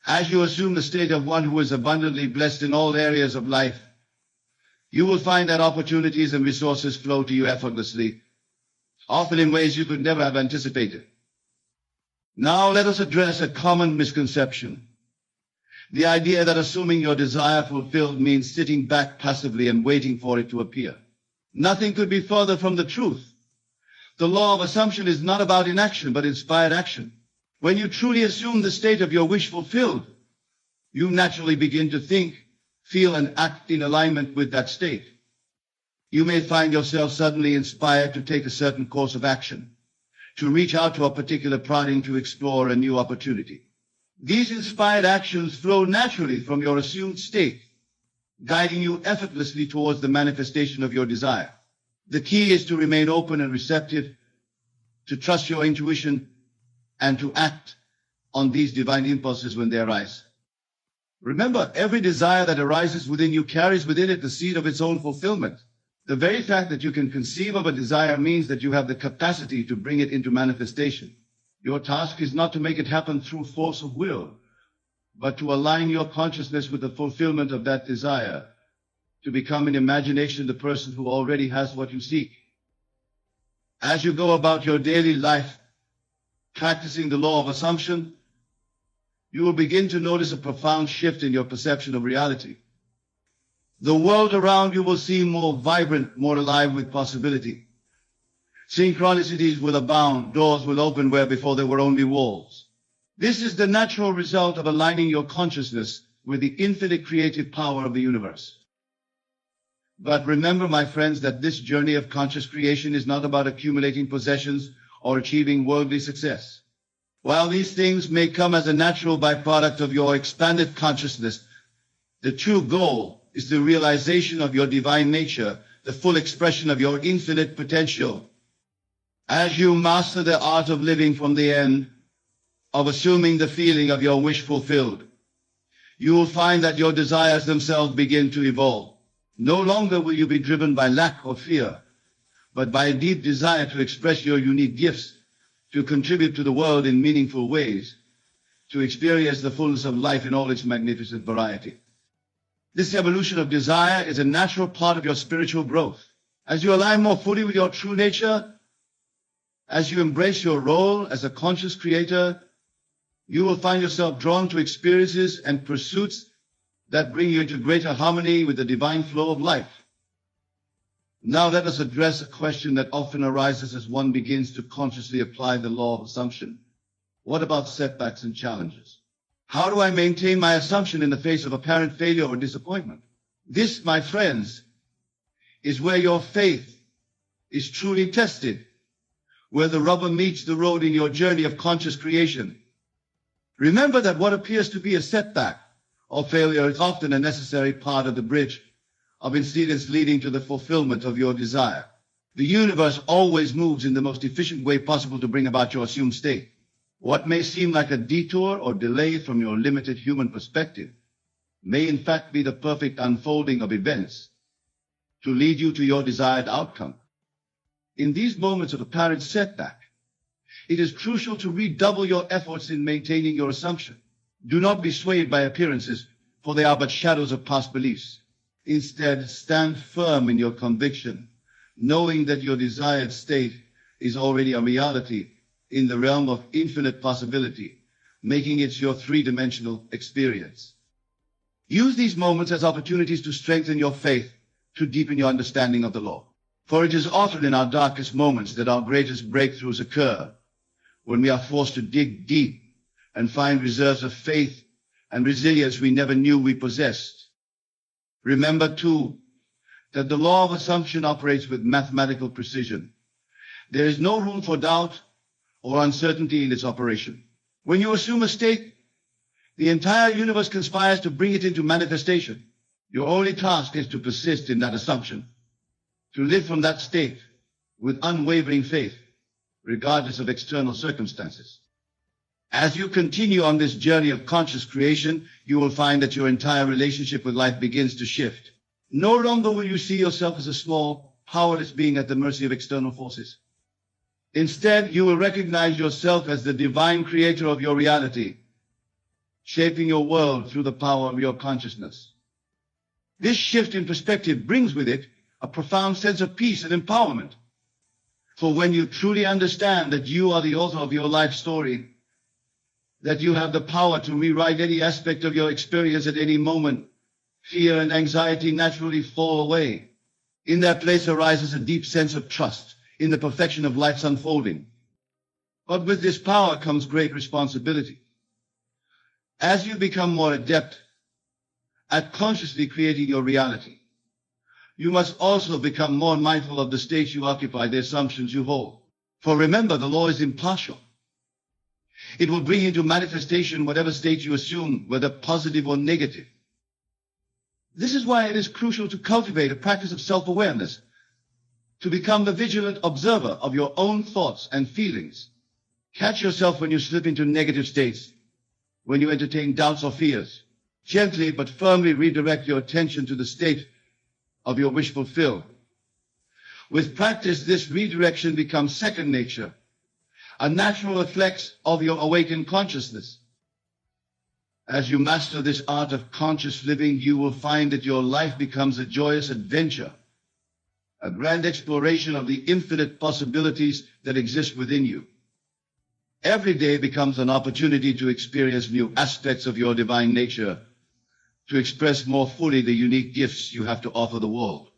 As you assume the state of one who is abundantly blessed in all areas of life, you will find that opportunities and resources flow to you effortlessly, often in ways you could never have anticipated. Now let us address a common misconception. The idea that assuming your desire fulfilled means sitting back passively and waiting for it to appear. Nothing could be further from the truth. The law of assumption is not about inaction, but inspired action. When you truly assume the state of your wish fulfilled, you naturally begin to think, feel, and act in alignment with that state. You may find yourself suddenly inspired to take a certain course of action, to reach out to a particular project, to explore a new opportunity. These inspired actions flow naturally from your assumed state, guiding you effortlessly towards the manifestation of your desire. The key is to remain open and receptive, to trust your intuition, and to act on these divine impulses when they arise. Remember, every desire that arises within you carries within it the seed of its own fulfillment. The very fact that you can conceive of a desire means that you have the capacity to bring it into manifestation. Your task is not to make it happen through force of will, but to align your consciousness with the fulfillment of that desire, to become in imagination the person who already has what you seek. As you go about your daily life, practicing the law of assumption, you will begin to notice a profound shift in your perception of reality. The world around you will seem more vibrant, more alive with possibility. Synchronicities will abound, doors will open where before there were only walls. This is the natural result of aligning your consciousness with the infinite creative power of the universe. But remember, my friends, that this journey of conscious creation is not about accumulating possessions or achieving worldly success. While these things may come as a natural byproduct of your expanded consciousness, the true goal is the realization of your divine nature, the full expression of your infinite potential. As you master the art of living from the end, of assuming the feeling of your wish fulfilled, you will find that your desires themselves begin to evolve. No longer will you be driven by lack or fear, but by a deep desire to express your unique gifts, to contribute to the world in meaningful ways, to experience the fullness of life in all its magnificent variety. This evolution of desire is a natural part of your spiritual growth. As you align more fully with your true nature, as you embrace your role as a conscious creator, you will find yourself drawn to experiences and pursuits that bring you into greater harmony with the divine flow of life. Now let us address a question that often arises as one begins to consciously apply the law of assumption. What about setbacks and challenges? How do I maintain my assumption in the face of apparent failure or disappointment? This, my friends, is where your faith is truly tested, where the rubber meets the road in your journey of conscious creation. Remember that what appears to be a setback or failure is often a necessary part of the bridge of incidents leading to the fulfillment of your desire. The universe always moves in the most efficient way possible to bring about your assumed state. What may seem like a detour or delay from your limited human perspective may in fact be the perfect unfolding of events to lead you to your desired outcome. In these moments of apparent setback, it is crucial to redouble your efforts in maintaining your assumption. Do not be swayed by appearances, for they are but shadows of past beliefs. Instead, stand firm in your conviction, knowing that your desired state is already a reality in the realm of infinite possibility, making it your three-dimensional experience. Use these moments as opportunities to strengthen your faith, to deepen your understanding of the law. For it is often in our darkest moments that our greatest breakthroughs occur, when we are forced to dig deep and find reserves of faith and resilience we never knew we possessed. Remember, too, that the law of assumption operates with mathematical precision. There is no room for doubt or uncertainty in its operation. When you assume a state, the entire universe conspires to bring it into manifestation. Your only task is to persist in that assumption, to live from that state with unwavering faith, regardless of external circumstances. As you continue on this journey of conscious creation, you will find that your entire relationship with life begins to shift. No longer will you see yourself as a small, powerless being at the mercy of external forces. Instead, you will recognize yourself as the divine creator of your reality, shaping your world through the power of your consciousness. This shift in perspective brings with it a profound sense of peace and empowerment. For when you truly understand that you are the author of your life story, that you have the power to rewrite any aspect of your experience at any moment, fear and anxiety naturally fall away. In that place arises a deep sense of trust in the perfection of life's unfolding. But with this power comes great responsibility. As you become more adept at consciously creating your reality, you must also become more mindful of the states you occupy, the assumptions you hold. For remember, the law is impartial. It will bring into manifestation whatever state you assume, whether positive or negative. This is why it is crucial to cultivate a practice of self-awareness, to become the vigilant observer of your own thoughts and feelings. Catch yourself when you slip into negative states, when you entertain doubts or fears. Gently but firmly redirect your attention to the state of your wish fulfilled. With practice, this redirection becomes second nature, a natural reflex of your awakened consciousness. As you master this art of conscious living, you will find that your life becomes a joyous adventure, a grand exploration of the infinite possibilities that exist within you. Every day becomes an opportunity to experience new aspects of your divine nature, to express more fully the unique gifts you have to offer the world.